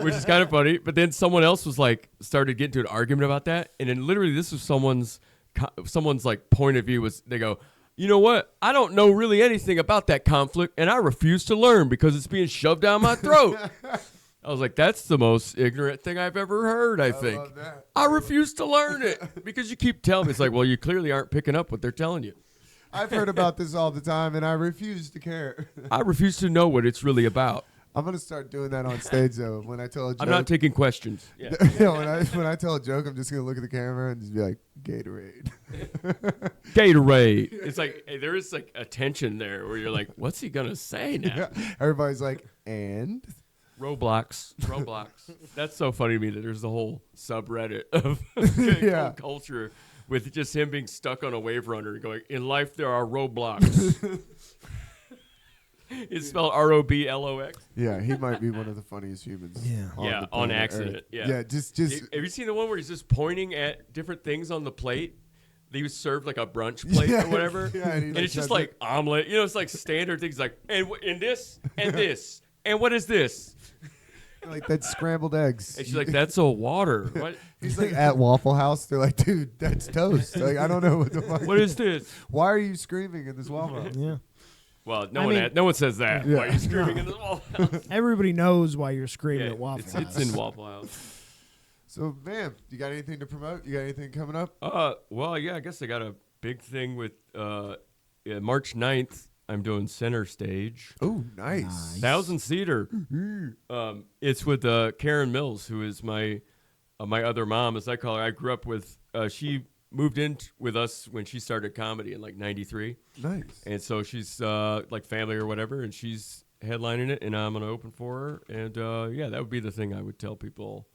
C: which is kind of funny. But then someone else was like, started getting into an argument about that, and then literally this was someone's like point of view was they go, you know what? I don't know really anything about that conflict, and I refuse to learn because it's being shoved down my throat. I was like, that's the most ignorant thing I've ever heard, I think.
A: love that.
C: I refuse to learn it because you keep telling me. It's like, well, you clearly aren't picking up what they're telling you.
A: I've heard about this all the time, and I refuse to care.
C: I refuse to know what it's really about.
A: I'm gonna start doing that on stage though. When I tell a joke,
C: I'm not taking questions. Yeah.
A: yeah, when I tell a joke, I'm just gonna look at the camera and just be like, Gatorade.
C: Gatorade. It's like hey, there is like a tension there where you're like, what's he gonna say now?
A: Yeah. Everybody's like, and
C: Roblox. That's so funny to me that there's a whole subreddit of
A: Yeah.
C: culture with just him being stuck on a wave runner and going, in life there are Roblox. It's spelled ROBLOX.
A: yeah, he might be one of the funniest humans.
B: Yeah.
C: Yeah,
A: the
C: on
A: planet
C: accident.
A: Earth.
C: Yeah.
A: Yeah, just
C: Have you seen the one where he's just pointing at different things on the plate? He was served like a brunch plate
A: Yeah,
C: or whatever.
A: yeah, and he,
C: and
A: like,
C: it's just
A: does
C: like omelet. It's like standard things like, and this, and this, and what is this?
A: like that's scrambled eggs.
C: And she's like, that's a water. What?
A: He's like at Waffle House. They're like, dude, that's toast. Like I don't know what the fuck.
C: What is this?
A: Why are you screaming in this Waffle House?
B: Yeah.
C: Well,
B: I mean-
C: no one says that.
A: Yeah.
C: Why are you screaming in the Waffle House?
B: Everybody knows why you're screaming
C: Yeah,
B: at Waffle
C: it's,
B: House.
C: it's in Waffle House.
A: So, man, you got anything to promote? You got anything coming up?
C: Well, yeah, I guess I got a big thing with March 9th. I'm doing Center Stage.
A: Oh, nice.
C: 1,000 seater. It's with Karen Mills, who is my other mom, as I call her. I grew up with. She moved in with us when she started comedy in like '93,
A: Nice.
C: and so she's like family or whatever, and she's headlining it, and I'm gonna open for her, and yeah, that would be the thing I would tell people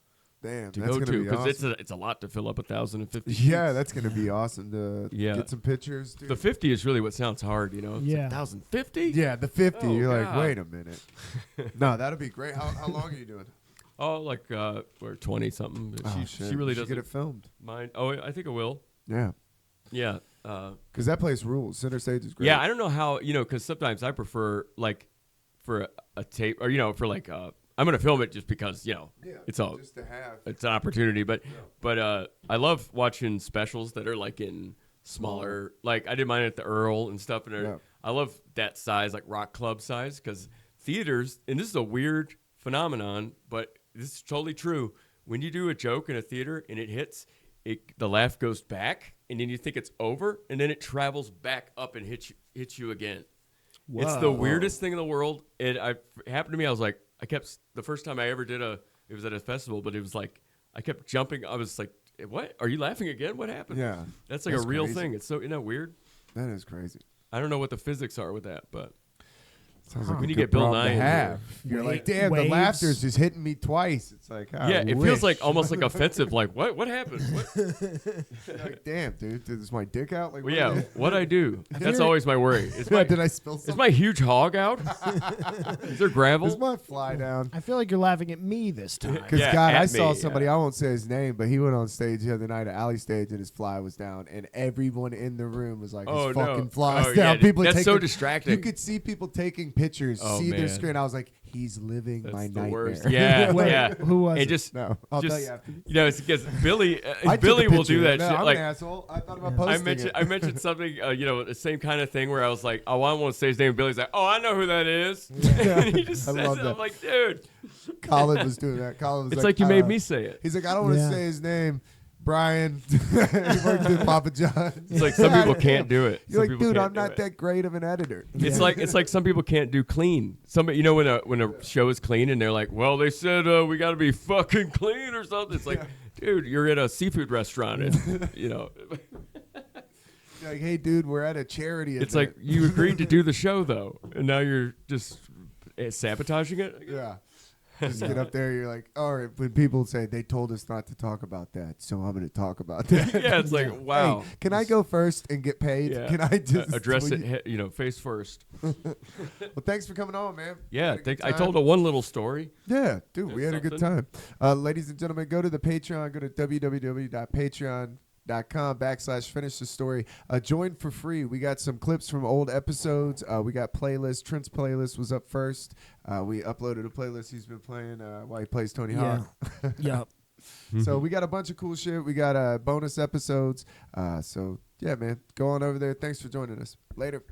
A: Damn,
C: to
A: that's
C: go
A: gonna
C: to
A: be
C: because
A: awesome.
C: it's a lot to fill up 1,050.
A: Yeah,
C: seats.
A: that's gonna be awesome to
C: Yeah.
A: get some pictures. Dude.
C: The 50 is really what sounds hard, It's
B: Yeah.
C: 1,050.
A: Yeah, the 50.
C: Oh,
A: You're
C: God.
A: like, wait a minute. No, that'll be great. How long are you doing?
C: Oh, like we're 20 something.
A: Oh,
C: She really
A: You should
C: doesn't
A: get it filmed.
C: mind. Oh, I think I will.
A: Yeah,
C: Yeah.
A: because that place rules. Center Stage is great.
C: Yeah, I don't know how, because sometimes I prefer like for a tape or, for like, I'm going to film it just because, it's all,
A: just to have.
C: it's an opportunity. But I love watching specials that are like in smaller, like I did mine at the Earl and stuff. And
A: Yeah.
C: I love that size, like rock club size, because theaters, and this is a weird phenomenon, but this is totally true. When you do a joke in a theater and it hits, the laugh goes back, and then you think it's over, and then it travels back up and hits you again. It's the weirdest thing in the world. It happened to me. I was like, the first time I ever did it was at a festival, but it was like I kept jumping. I was like what? Are you laughing again? What happened?
A: Yeah,
C: That's like
A: That's
C: a real
A: crazy.
C: thing. It's so, isn't that weird?
A: that is crazy.
C: I don't know what the physics are with that, but
A: Sounds
B: Huh.
A: like
C: When
A: a
C: you
A: good
C: get Bill
A: problem
C: Nye
A: to
C: in
A: have.
C: here.
A: You're like,
B: Wa-
A: damn, the
B: waves.
A: laughter's just hitting me twice. It's like, I
C: yeah, it feels
A: wish.
C: like almost like offensive. Like, what happened? What?
A: Like, damn, dude, is my dick out? Like,
C: Well,
A: what
C: yeah,
A: is-
C: what I do. That's
B: Here-
C: always my worry.
A: Did I spill
C: Is
A: something?
C: my huge hog out? Is there
A: Is
C: gravel?
A: my fly down?
B: I feel like you're laughing at me this time.
A: Because
C: Yeah,
A: God, I
C: at
A: saw
C: me,
A: somebody.
C: yeah.
A: I won't say his name, but he went on stage the other night at Alley Stage, and his fly was down, and everyone in the room was like,
C: Oh,
A: "His
C: no.
A: fucking fly's
C: Oh,
A: down."
C: yeah,
A: People
C: that's
A: taking,
C: so distracting.
A: You could see people taking pictures,
C: Oh,
A: see their
C: man.
A: screen. I was like, "He's living
C: That's
A: my
C: the
A: nightmare."
C: worst. Yeah,
B: Wait,
C: yeah.
B: who was
C: And
B: it?
C: just,
A: No, I'll
C: just,
A: tell you after.
C: it's because Billy,
A: I took
C: Billy
A: a
C: will do
A: picture.
C: that
A: No,
C: shit.
A: I'm
C: Like,
A: an asshole. I thought about posting
C: I mentioned something, the same kind of thing where I was like, oh, I won't say his name. Billy's like, oh, I know who that is. And he just
A: I
C: says
A: love
C: it.
A: that.
C: I'm like, dude,
A: Colin was doing that. Colin was
C: it's like you made me say it.
A: He's like, I don't want to
B: Yeah.
A: say his name. Brian, he worked at Papa John's.
C: It's like some people can't do it.
A: You're
C: Some
A: like,
C: people
A: dude,
C: can't
A: I'm
C: do
A: not
C: it.
A: that great of an editor.
C: It's
B: Yeah.
C: like some people can't do clean. Somebody, when a show is clean and they're like, well, they said we got to be fucking clean or something. It's like, dude, you're at a seafood restaurant, and
A: You're like, hey, dude, we're at a charity
C: it's
A: event.
C: like you agreed to do the show though, and now you're just sabotaging it.
A: Yeah. Just get up there. You're like, all right. When people say they told us not to talk about that, so I'm going to talk about that.
C: Yeah, it's like, wow.
A: Hey, can I go first and get paid?
C: Yeah.
A: Can I just
C: address
A: will
C: it?
A: you-
C: Face first.
A: Well, thanks for coming on, man.
C: Yeah,
A: Had a good
C: I
A: time.
C: told one little story.
A: Yeah, dude,
C: That's
A: we had a good
C: something.
A: time. Ladies and gentlemen, go to the Patreon. Go to www.patreon.com/finish the story. Join for free. We got some clips from old episodes. We got playlists. Trent's playlist was up first. We uploaded a playlist he's been playing while he plays Tony Hawk.
B: Yep.
A: So we got a bunch of cool shit. We got bonus episodes. So yeah, man, go on over there. Thanks for joining us. Later.